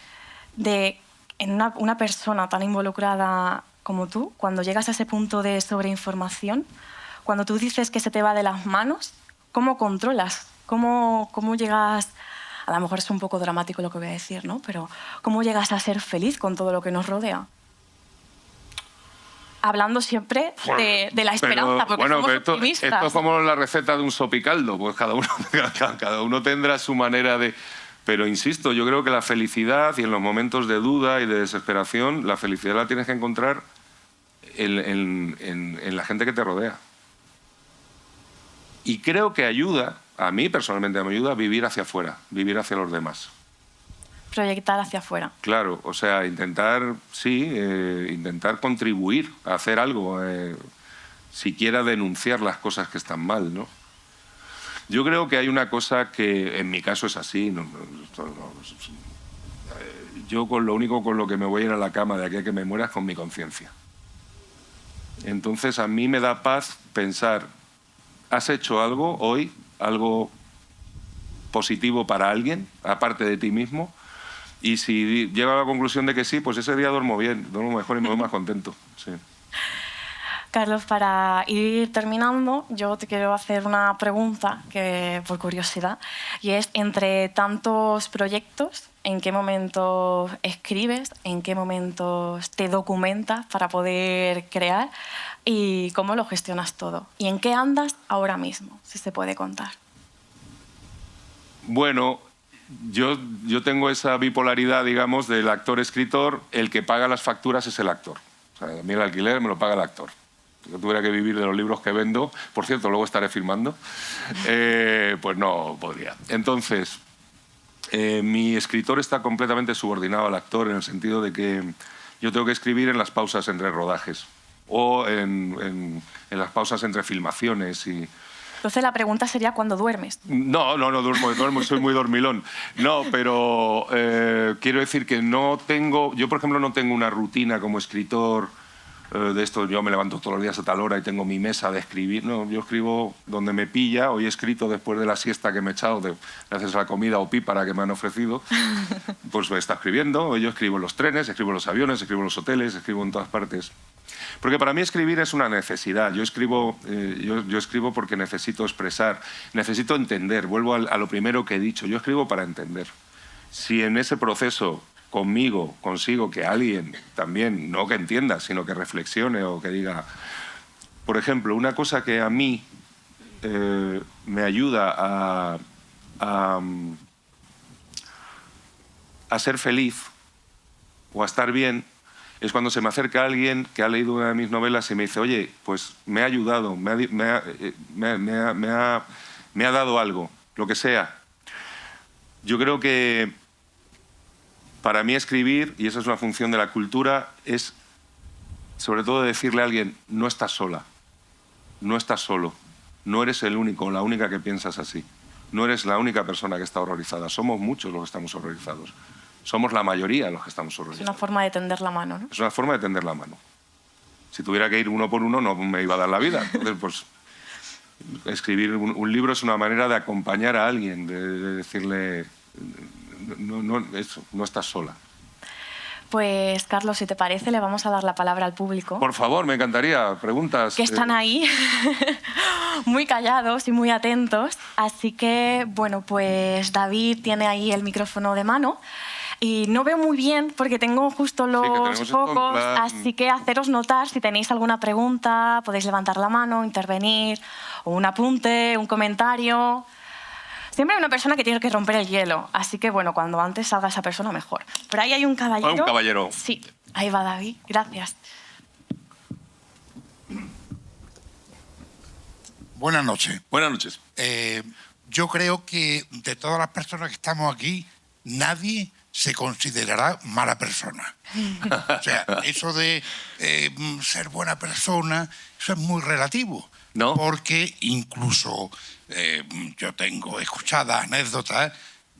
en una persona tan involucrada como tú, cuando llegas a ese punto de sobreinformación, cuando tú dices que se te va de las manos, ¿cómo controlas? ¿Cómo llegas, a lo mejor es un poco dramático lo que voy a decir, ¿no? Pero ¿cómo llegas a ser feliz con todo lo que nos rodea? Hablando siempre de la esperanza, porque somos optimistas. Esto es como la receta de un sopicaldo, pues cada uno tendrá su manera de... Pero insisto, yo creo que la felicidad, y en los momentos de duda y de desesperación, la felicidad la tienes que encontrar en la gente que te rodea. Y creo que ayuda, a mí personalmente me ayuda a vivir hacia afuera, vivir hacia los demás. Proyectar hacia afuera. Claro, o sea, intentar contribuir a hacer algo, siquiera denunciar las cosas que están mal, ¿no? Yo creo que hay una cosa que en mi caso es así. Yo con lo que me voy a ir a la cama de aquí a que me muera es con mi conciencia. Entonces a mí me da paz pensar, ¿has hecho algo hoy, algo positivo para alguien, aparte de ti mismo? Y si llego a la conclusión de que sí, pues ese día duermo bien, duermo mejor y me voy más contento. Sí. Carlos, para ir terminando, yo te quiero hacer una pregunta que, por curiosidad, y es, entre tantos proyectos, ¿en qué momentos escribes? ¿En qué momentos te documentas para poder crear? ¿Y cómo lo gestionas todo? ¿Y en qué andas ahora mismo, si se puede contar? Bueno, yo tengo esa bipolaridad, digamos, del actor-escritor. El que paga las facturas es el actor. O sea, a mí el alquiler me lo paga el actor. Si yo tuviera que vivir de los libros que vendo, por cierto, luego estaré firmando, pues no podría. Entonces, mi escritor está completamente subordinado al actor, en el sentido de que yo tengo que escribir en las pausas entre rodajes o en las pausas entre filmaciones y... Entonces la pregunta sería, ¿cuándo duermes? No duermo, soy muy dormilón. No, pero quiero decir que no tengo... Yo, por ejemplo, no tengo una rutina como escritor de esto. Yo me levanto todos los días a tal hora y tengo mi mesa de escribir. No, yo escribo donde me pilla. Hoy he escrito después de la siesta que me he echado, gracias a la comida o pípara que me han ofrecido. Pues me está escribiendo. Yo escribo en los trenes, escribo en los aviones, escribo en los hoteles, escribo en todas partes. Porque para mí escribir es una necesidad. Yo escribo porque necesito expresar, necesito entender. Vuelvo a lo primero que he dicho. Yo escribo para entender. Si en ese proceso conmigo consigo que alguien también, no que entienda, sino que reflexione o que diga... Por ejemplo, una cosa que a mí me ayuda a ser feliz o a estar bien es cuando se me acerca alguien que ha leído una de mis novelas y me dice, oye, pues me ha ayudado, me ha dado algo, lo que sea. Yo creo que para mí escribir, y esa es una función de la cultura, es sobre todo decirle a alguien, no estás sola, no estás solo, no eres el único, la única que piensas así, no eres la única persona que está horrorizada, somos muchos los que estamos horrorizados. Somos la mayoría los que estamos horrorizados. Es una forma de tender la mano, ¿no? Es una forma de tender la mano. Si tuviera que ir uno por uno, no me iba a dar la vida. Entonces, pues, escribir un libro es una manera de acompañar a alguien, de decirle, no estás sola. Pues, Carlos, si te parece, le vamos a dar la palabra al público. Por favor, me encantaría. Preguntas. Que están ahí, muy callados y muy atentos. Así que, bueno, pues David tiene ahí el micrófono de mano. Y no veo muy bien porque tengo justo los focos, así que haceros notar si tenéis alguna pregunta, podéis levantar la mano, intervenir, o un apunte, un comentario. Siempre hay una persona que tiene que romper el hielo, así que bueno, cuando antes salga esa persona, mejor. Pero ahí hay un caballero. Un caballero. Sí, ahí va David, gracias. Buenas noches. Buenas noches. Yo creo que de todas las personas que estamos aquí, nadie se considerará mala persona. O sea, eso de ser buena persona, eso es muy relativo. ¿No? Porque incluso yo tengo escuchadas anécdotas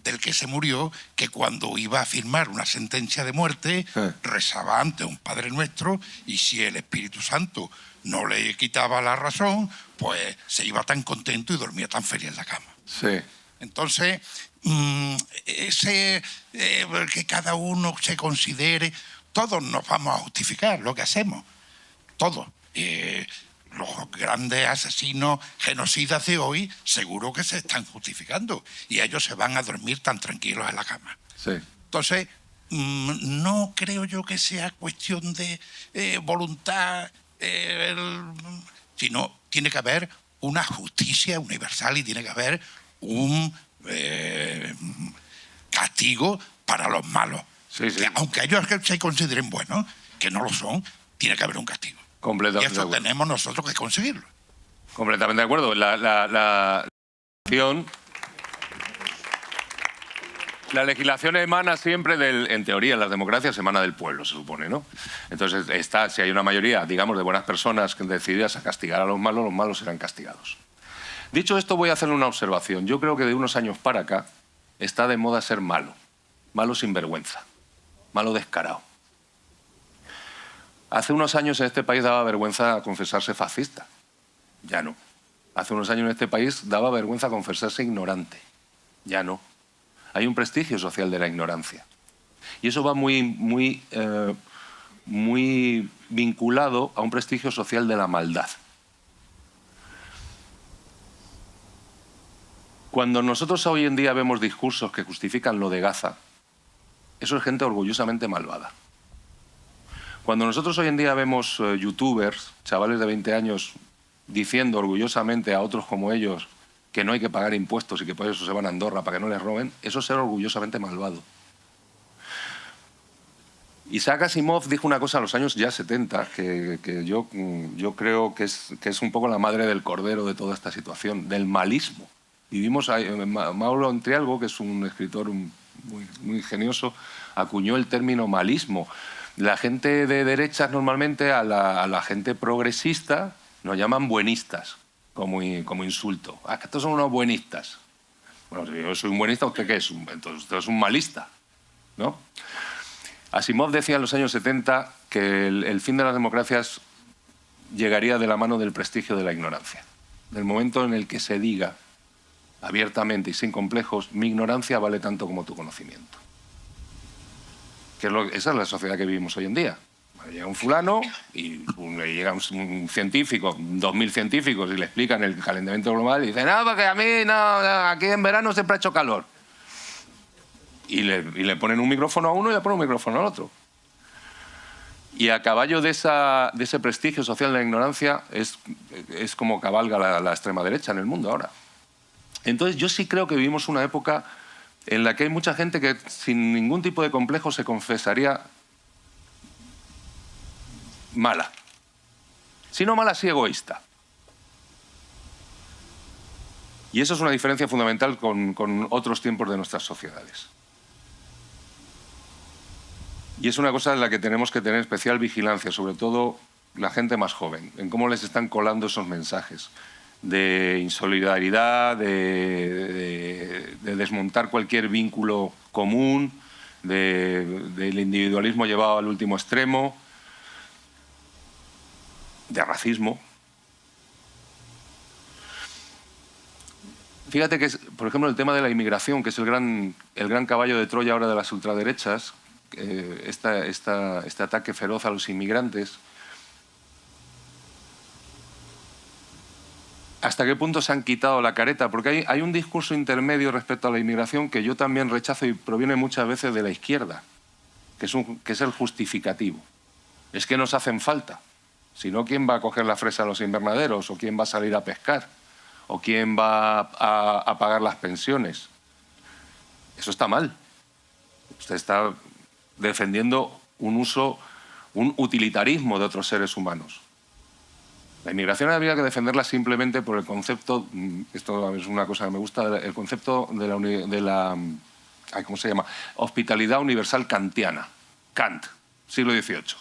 del que se murió, que cuando iba a firmar una sentencia de muerte rezaba ante un Padre Nuestro, y si el Espíritu Santo no le quitaba la razón, pues se iba tan contento y dormía tan feliz en la cama. Sí. Entonces, que cada uno se considere, todos nos vamos a justificar lo que hacemos, todos. Los grandes asesinos genocidas de hoy seguro que se están justificando y ellos se van a dormir tan tranquilos en la cama. Sí. Entonces, no creo yo que sea cuestión de voluntad, sino tiene que haber una justicia universal y tiene que haber un castigo para los malos. Sí, sí. Que, aunque ellos se consideren buenos, que no lo son, tiene que haber un castigo. Y Completamente de eso acuerdo. tenemos nosotros que conseguirlo. Completamente de acuerdo. La legislación emana siempre en teoría, en las democracias emana del pueblo, se supone, ¿no? Entonces, si hay una mayoría, digamos, de buenas personas decididas a castigar a los malos serán castigados. Dicho esto, voy a hacerle una observación. Yo creo que de unos años para acá está de moda ser malo, malo sin vergüenza, malo descarado. Hace unos años en este país daba vergüenza confesarse fascista. Ya no. Hace unos años en este país daba vergüenza confesarse ignorante. Ya no. Hay un prestigio social de la ignorancia. Y eso va muy vinculado a un prestigio social de la maldad. Cuando nosotros hoy en día vemos discursos que justifican lo de Gaza, eso es gente orgullosamente malvada. Cuando nosotros hoy en día vemos youtubers, chavales de 20 años, diciendo orgullosamente a otros como ellos que no hay que pagar impuestos y que por eso se van a Andorra para que no les roben, eso es ser orgullosamente malvado. Isaac Asimov dijo una cosa en los años ya 70 que yo creo que es un poco la madre del cordero de toda esta situación, del malismo. Vivimos Mauro Entrialgo, que es un escritor muy ingenioso, acuñó el término malismo. La gente de derechas normalmente a la gente progresista nos llaman buenistas, como insulto. Ah, que estos son unos buenistas. Bueno, si yo soy un buenista, ¿usted qué es? Entonces usted es un malista, ¿no? Asimov decía en los años 70 que el fin de las democracias llegaría de la mano del prestigio de la ignorancia. Del momento en el que se diga abiertamente y sin complejos, mi ignorancia vale tanto como tu conocimiento. Esa es la sociedad que vivimos hoy en día. Llega un fulano y llega un científico, 2000 científicos, y le explican el calentamiento global y dicen, no, porque a mí no, aquí en verano siempre ha hecho calor. Y le ponen un micrófono a uno y le ponen un micrófono al otro. Y a caballo de ese prestigio social de la ignorancia es como cabalga la extrema derecha en el mundo ahora. Entonces yo sí creo que vivimos una época en la que hay mucha gente que sin ningún tipo de complejo se confesaría mala. Si no mala, sí egoísta. Y eso es una diferencia fundamental con otros tiempos de nuestras sociedades. Y es una cosa en la que tenemos que tener especial vigilancia, sobre todo la gente más joven, en cómo les están colando esos mensajes de insolidaridad, de desmontar cualquier vínculo común, del individualismo llevado al último extremo, de racismo. Fíjate que, por ejemplo, el tema de la inmigración, que es el gran caballo de Troya ahora de las ultraderechas, este ataque feroz a los inmigrantes, ¿hasta qué punto se han quitado la careta? Porque hay un discurso intermedio respecto a la inmigración que yo también rechazo y proviene muchas veces de la izquierda, que es el justificativo. Es que nos hacen falta. Si no, ¿quién va a coger la fresa a los invernaderos? ¿O quién va a salir a pescar? ¿O quién va a pagar las pensiones? Eso está mal. Usted está defendiendo un utilitarismo de otros seres humanos. La inmigración habría que defenderla simplemente por el concepto, esto es una cosa que me gusta, el concepto de la ¿cómo se llama? Hospitalidad universal kantiana. Kant, siglo XVIII.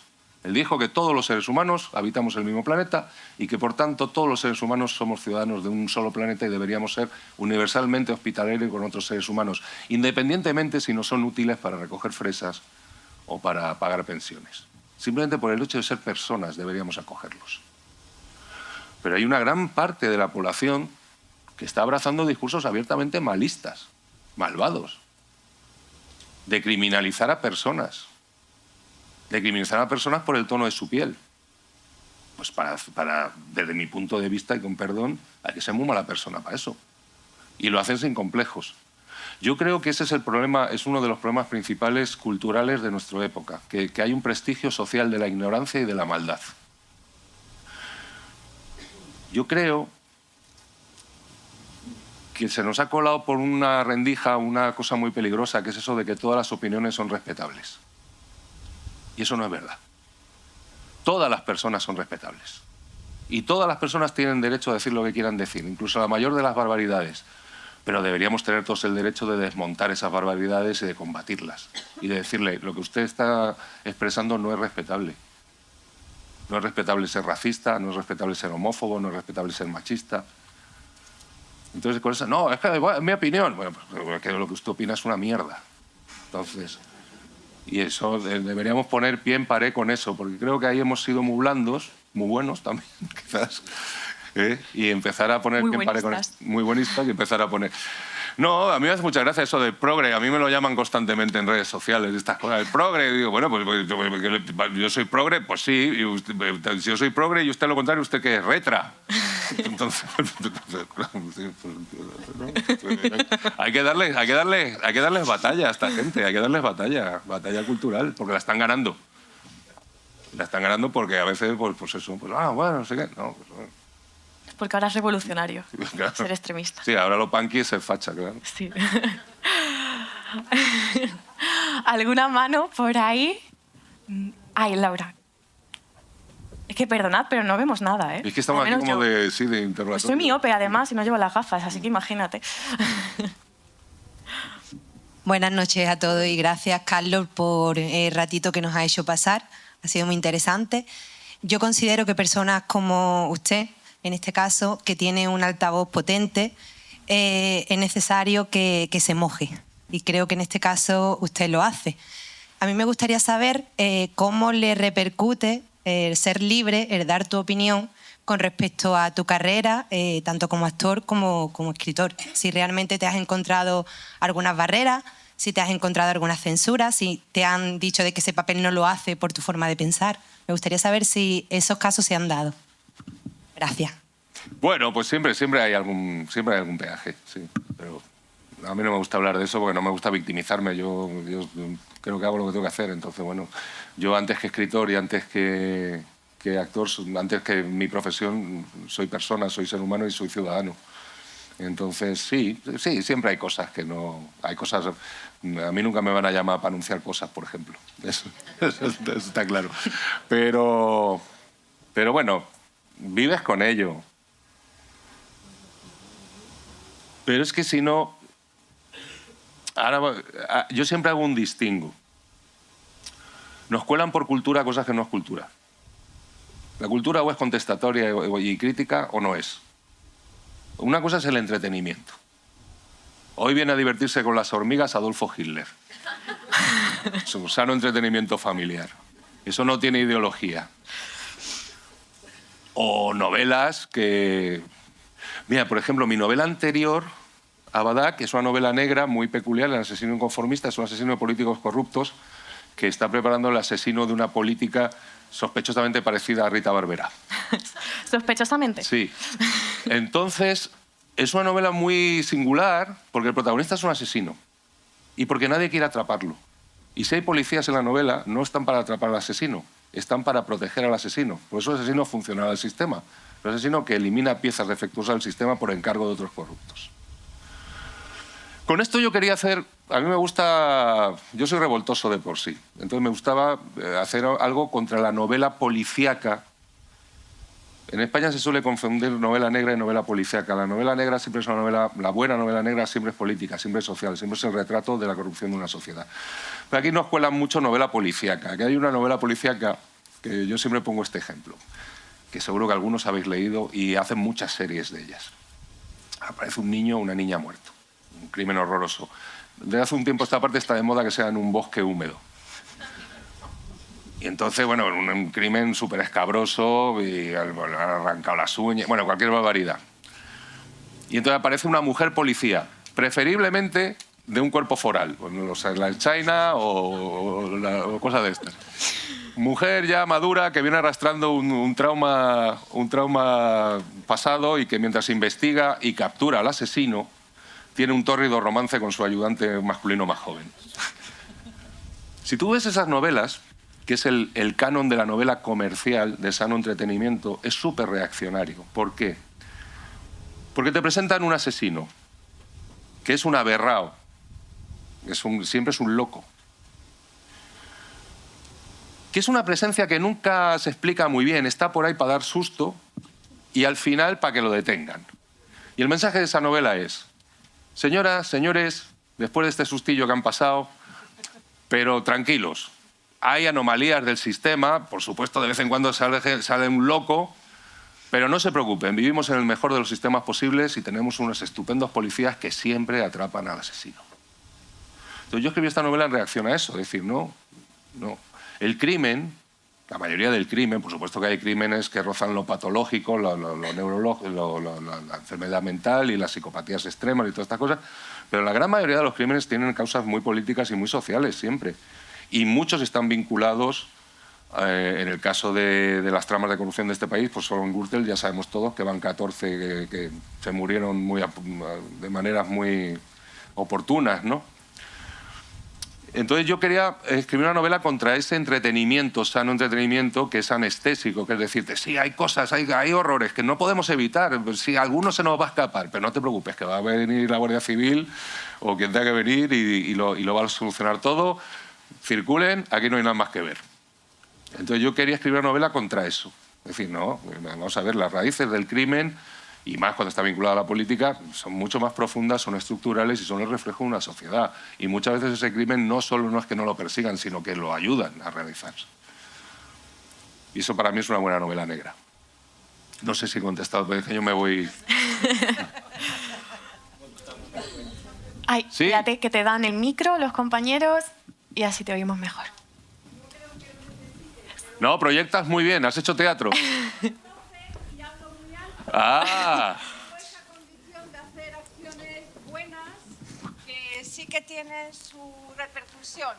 Él dijo que todos los seres humanos habitamos el mismo planeta y que, por tanto, todos los seres humanos somos ciudadanos de un solo planeta y deberíamos ser universalmente hospitalarios con otros seres humanos, independientemente si no son útiles para recoger fresas o para pagar pensiones. Simplemente por el hecho de ser personas deberíamos acogerlos. Pero hay una gran parte de la población que está abrazando discursos abiertamente malistas, malvados, de criminalizar a personas. De criminalizar a personas por el tono de su piel. Pues desde mi punto de vista, y con perdón, hay que ser muy mala persona para eso. Y lo hacen sin complejos. Yo creo que ese es el problema, es uno de los problemas principales culturales de nuestra época, que hay un prestigio social de la ignorancia y de la maldad. Yo creo que se nos ha colado por una rendija una cosa muy peligrosa, que es eso de que todas las opiniones son respetables. Y eso no es verdad. Todas las personas son respetables. Y todas las personas tienen derecho a decir lo que quieran decir, incluso la mayor de las barbaridades. Pero deberíamos tener todos el derecho de desmontar esas barbaridades y de combatirlas. Y de decirle, lo que usted está expresando no es respetable. No es respetable ser racista, no es respetable ser homófobo, no es respetable ser machista. Entonces, con eso, no, es que es mi opinión. Bueno, pues que lo que usted opina es una mierda. Entonces... Y eso, deberíamos poner pie en pared con eso, porque creo que ahí hemos sido muy blandos, muy buenos también, quizás, y empezar a poner pie en pared con eso. Muy buenistas y empezar a poner... No, a mí me hace mucha gracia eso del progre, a mí me lo llaman constantemente en redes sociales, estas cosas, el progre, y digo, bueno, pues yo soy progre, pues sí, y si yo soy progre y usted lo contrario, ¿usted qué es? Retra. Entonces, hay que darles batalla a esta gente, hay que darles batalla cultural, porque la están ganando. La están ganando porque a veces, pues eso, bueno, no sé qué, no, pues bueno. Porque ahora es revolucionario, Claro. ser extremista. Sí, ahora lo punky es ser facha, claro. Sí. ¿Alguna mano por ahí? Ay, Laura. Es que perdonad, pero no vemos nada, ¿eh? Es que estamos aquí como de interrogatorio. Pues soy miope, además, y no llevo las gafas, así que imagínate. Buenas noches a todos y gracias, Carlos, por el ratito que nos ha hecho pasar. Ha sido muy interesante. Yo considero que personas como usted, en este caso, que tiene un altavoz potente, es necesario que se moje. Y creo que en este caso usted lo hace. A mí me gustaría saber cómo le repercute el ser libre, el dar tu opinión con respecto a tu carrera, tanto como actor como escritor. Si realmente te has encontrado algunas barreras, si te has encontrado alguna censura, si te han dicho de que ese papel no lo hace por tu forma de pensar. Me gustaría saber si esos casos se han dado. Gracias. Bueno, pues siempre hay algún peaje, sí. Pero a mí no me gusta hablar de eso porque no me gusta victimizarme. Yo creo que hago lo que tengo que hacer. Entonces, bueno, yo antes que escritor y antes que actor, antes que mi profesión, soy persona, soy ser humano y soy ciudadano. Entonces, sí, siempre hay cosas que no... Hay cosas... A mí nunca me van a llamar para anunciar cosas, por ejemplo. Eso está claro. Pero bueno, vives con ello. Pero es que si no... Ahora, yo siempre hago un distingo. Nos cuelan por cultura cosas que no es cultura. La cultura o es contestatoria y crítica o no es. Una cosa es el entretenimiento. Hoy viene a divertirse con las hormigas Adolfo Hitler. Es un sano entretenimiento familiar. Eso no tiene ideología. O novelas que... Mira, por ejemplo, mi novela anterior, Abadá, que es una novela negra muy peculiar, El asesino inconformista, es un asesino de políticos corruptos que está preparando el asesino de una política sospechosamente parecida a Rita Barberá. ¿Sospechosamente? Sí. Entonces, es una novela muy singular porque el protagonista es un asesino y porque nadie quiere atraparlo. Y si hay policías en la novela, no están para atrapar al asesino, están para proteger al asesino. Por eso el asesino funciona al sistema. El asesino que elimina piezas defectuosas del sistema por encargo de otros corruptos. Con esto yo quería hacer... A mí me gusta... Yo soy revoltoso de por sí. Entonces me gustaba hacer algo contra la novela policíaca. En España se suele confundir novela negra y novela policíaca. La novela negra siempre es una novela... La buena novela negra siempre es política, siempre es social, siempre es el retrato de la corrupción de una sociedad. Pero aquí nos cuelan mucho novela policíaca. Aquí hay una novela policíaca que yo siempre pongo este ejemplo, que seguro que algunos habéis leído y hacen muchas series de ellas. Aparece un niño o una niña muerto, un crimen horroroso. Desde hace un tiempo esta parte está de moda que sea en un bosque húmedo. Y entonces, bueno, un crimen súper escabroso, y han arrancado las uñas, bueno, cualquier barbaridad. Y entonces aparece una mujer policía, preferiblemente de un cuerpo foral, o sea, la China o cosas de estas. Mujer ya madura que viene arrastrando un trauma pasado y que mientras investiga y captura al asesino, tiene un tórrido romance con su ayudante masculino más joven. Si tú ves esas novelas, que es el canon de la novela comercial de sano entretenimiento, es súper reaccionario. ¿Por qué? Porque te presentan un asesino, que es un aberrao, siempre es un loco, que es una presencia que nunca se explica muy bien, está por ahí para dar susto y al final para que lo detengan. Y el mensaje de esa novela es: señoras, señores, después de este sustillo que han pasado, pero tranquilos, hay anomalías del sistema, por supuesto de vez en cuando sale un loco, pero no se preocupen, vivimos en el mejor de los sistemas posibles y tenemos unos estupendos policías que siempre atrapan al asesino. Entonces yo escribí esta novela en reacción a eso, es decir, no. El crimen, la mayoría del crimen, por supuesto que hay crímenes que rozan lo patológico, lo neurológico, la enfermedad mental y las psicopatías extremas y todas estas cosas, pero la gran mayoría de los crímenes tienen causas muy políticas y muy sociales siempre. Y muchos están vinculados, en el caso de las tramas de corrupción de este país, pues solo en Gürtel ya sabemos todos que van 14 que se murieron de maneras muy oportunas, ¿no? Entonces yo quería escribir una novela contra ese entretenimiento, sano entretenimiento, que es anestésico, que es decirte, sí, hay cosas, hay horrores que no podemos evitar, sí, alguno se nos va a escapar, pero no te preocupes, que va a venir la Guardia Civil o quien tenga que venir y lo va a solucionar todo. Circulen, aquí no hay nada más que ver. Entonces yo quería escribir una novela contra eso. Es decir, no, vamos a ver, las raíces del crimen, y más cuando está vinculada a la política, son mucho más profundas, son estructurales y son el reflejo de una sociedad. Y muchas veces ese crimen no solo no es que no lo persigan, sino que lo ayudan a realizarse. Y eso para mí es una buena novela negra. No sé si he contestado, pero es que yo me voy... Ay, ¿Sí? Fíjate que te dan el micro los compañeros y así te oímos mejor. No, proyectas muy bien, has hecho teatro. Ah, Esa condición de hacer acciones buenas que sí que tienen su repercusión.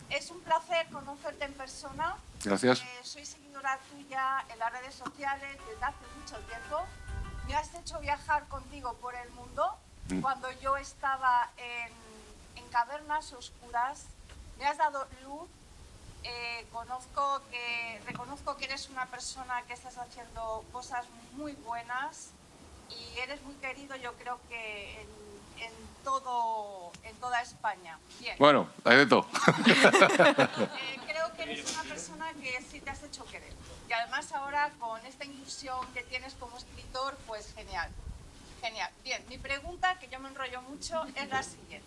Es un placer conocerte en persona. gracias. Soy seguidora tuya en las redes sociales desde hace mucho tiempo. Me has hecho viajar contigo por el mundo cuando yo estaba en cavernas oscuras. Me has dado luz. Reconozco que eres una persona que estás haciendo cosas muy buenas y eres muy querido, yo creo que en toda España. Bien. Bueno, hay de todo. Creo que eres una persona que sí te has hecho querer. Y además ahora con esta inclusión que tienes como escritor, pues genial. Genial. Bien, mi pregunta, que yo me enrollo mucho, es la siguiente.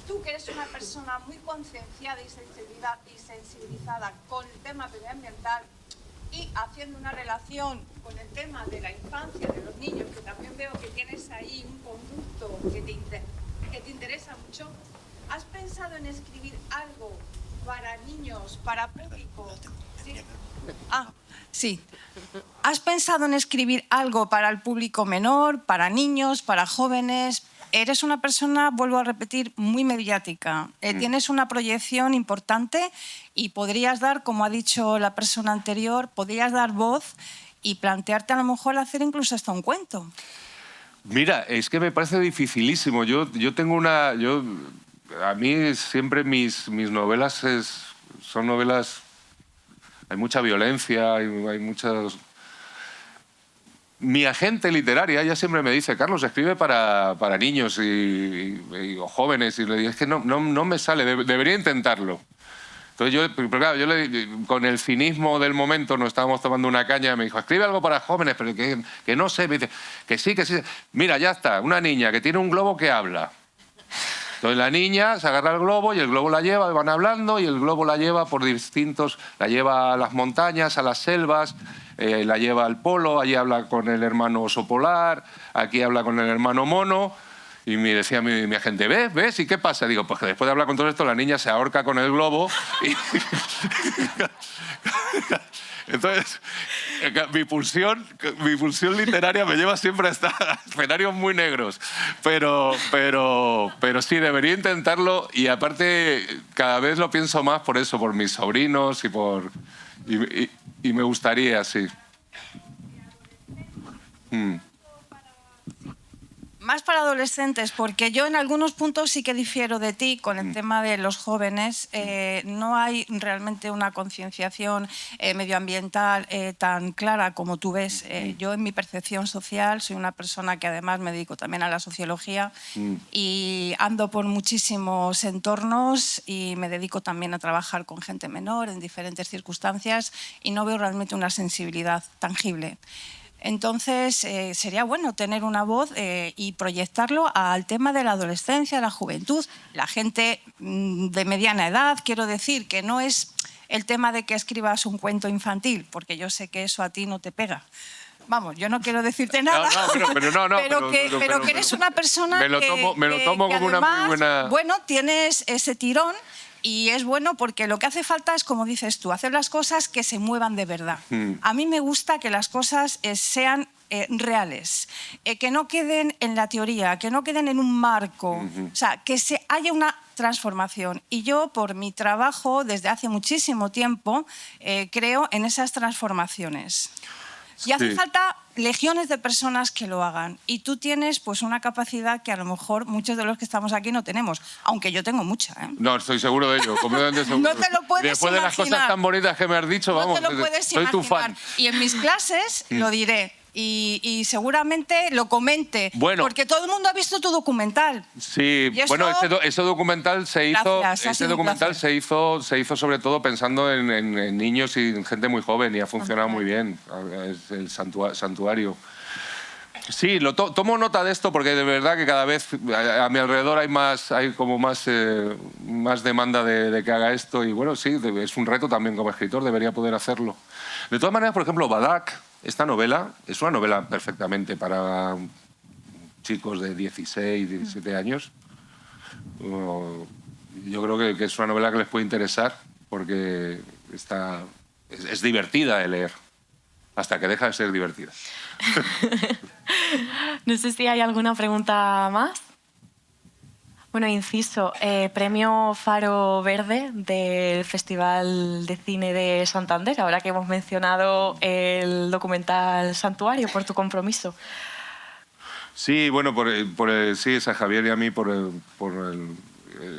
Tú que eres una persona muy concienciada y sensibilizada con el tema medioambiental y haciendo una relación con el tema de la infancia, de los niños, que también veo que tienes ahí un conducto que te interesa mucho, ¿has pensado en escribir algo para niños, para público? ¿Sí? Sí. ¿Has pensado en escribir algo para el público menor, para niños, para jóvenes? Eres una persona, vuelvo a repetir, muy mediática. Tienes una proyección importante y podrías dar, como ha dicho la persona anterior, podrías dar voz y plantearte a lo mejor hacer incluso hasta un cuento. Mira, es que me parece dificilísimo. Yo tengo una... a mí siempre mis novelas son novelas... Hay mucha violencia, hay muchas... Mi agente literaria, ella siempre me dice, Carlos, escribe para niños o jóvenes. Y le digo, es que no me sale, debería intentarlo. Entonces pero claro, con el cinismo del momento, nos estábamos tomando una caña, me dijo, escribe algo para jóvenes, pero que no sé. Me dice, que sí. Mira, ya está, una niña que tiene un globo que habla. Entonces la niña se agarra el globo y el globo la lleva, van hablando y el globo la lleva por la lleva a las montañas, a las selvas, la lleva al polo, allí habla con el hermano oso polar, aquí habla con el hermano mono. Y me decía mi agente, ¿ves? ¿Y qué pasa? Digo, pues que después de hablar con todo esto, la niña se ahorca con el globo y... Entonces, mi pulsión literaria me lleva siempre a escenarios muy negros. Pero sí, debería intentarlo y aparte cada vez lo pienso más por eso, por mis sobrinos y me gustaría, sí. Más para adolescentes, porque yo en algunos puntos sí que difiero de ti con el tema de los jóvenes. No hay realmente una concienciación medioambiental tan clara como tú ves. Yo en mi percepción social soy una persona que además me dedico también a la sociología y ando por muchísimos entornos y me dedico también a trabajar con gente menor en diferentes circunstancias y no veo realmente una sensibilidad tangible. Entonces, sería bueno tener una voz y proyectarlo al tema de la adolescencia, la juventud, la gente de mediana edad. Quiero decir que no es el tema de que escribas un cuento infantil, porque yo sé que eso a ti no te pega. Vamos, yo no quiero decirte nada, pero que eres una persona me lo tomo como además, una muy buena... Bueno, tienes ese tirón. Y es bueno porque lo que hace falta es, como dices tú, hacer las cosas que se muevan de verdad. A mí me gusta que las cosas sean reales, que no queden en la teoría, que no queden en un marco, o sea, que haya una transformación. Y yo, por mi trabajo, desde hace muchísimo tiempo, creo en esas transformaciones. Y hace falta legiones de personas que lo hagan. Y tú tienes pues una capacidad que a lo mejor muchos de los que estamos aquí no tenemos, aunque yo tengo mucha. No, estoy seguro de ello, completamente seguro. No te lo puedes Después imaginar. de las cosas tan bonitas que me has dicho, vamos, no te lo puedes soy tu fan. Y en mis clases lo diré. Y seguramente lo comente, bueno, porque todo el mundo ha visto tu documental. Sí, eso, bueno, ese documental se hizo, gracias, se hizo sobre todo pensando en niños y en gente muy joven y ha funcionado muy bien. Es el santuario. Sí, tomo nota de esto porque de verdad que cada vez a mi alrededor hay como más demanda de que haga esto y bueno, sí, es un reto también como escritor, debería poder hacerlo. De todas maneras, por ejemplo, Badak, esta novela, es una novela perfectamente para chicos de 16, 17 años. Yo creo que es una novela que les puede interesar porque es divertida de leer, hasta que deja de ser divertida. No sé si hay alguna pregunta más. Bueno, inciso, premio Faro Verde del Festival de Cine de Santander, ahora que hemos mencionado el documental Santuario, por tu compromiso. Sí, bueno, sí, es a Javier y a mí,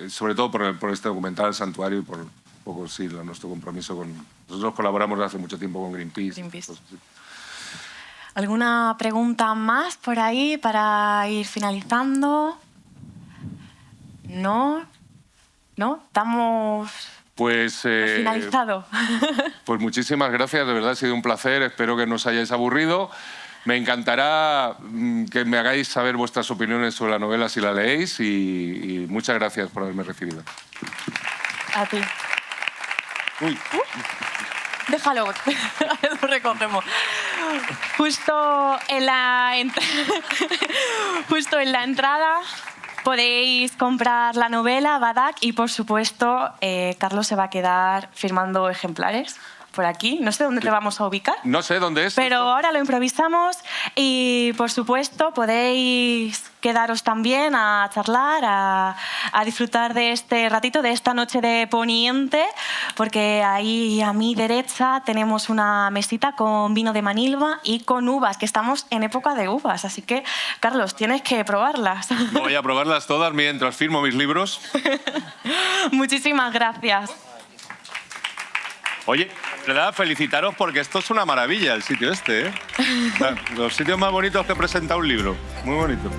sobre todo por este documental Santuario y por un poco, sí, nuestro compromiso con... Nosotros colaboramos desde hace mucho tiempo con Greenpeace. Pues, sí. ¿Alguna pregunta más por ahí para ir finalizando? ¿No? Estamos finalizado. Pues muchísimas gracias, de verdad ha sido un placer, espero que no os hayáis aburrido. Me encantará que me hagáis saber vuestras opiniones sobre la novela si la leéis y muchas gracias por haberme recibido. A ti. Uy. Déjalo, lo recogemos. Justo en la entrada podéis comprar la novela Badak y, por supuesto, Carlos se va a quedar firmando ejemplares por aquí. No sé dónde te vamos a ubicar. No sé dónde es. Pero ahora lo improvisamos y, por supuesto, podéis quedaros también a charlar, a disfrutar de este ratito, de esta noche de poniente, porque ahí a mi derecha tenemos una mesita con vino de Manilva y con uvas, que estamos en época de uvas. Así que, Carlos, tienes que probarlas. Voy a probarlas todas mientras firmo mis libros. Muchísimas gracias. Oye, de verdad, felicitaros porque esto es una maravilla, el sitio este, ¿eh? Los sitios más bonitos que presenta un libro. Muy bonito.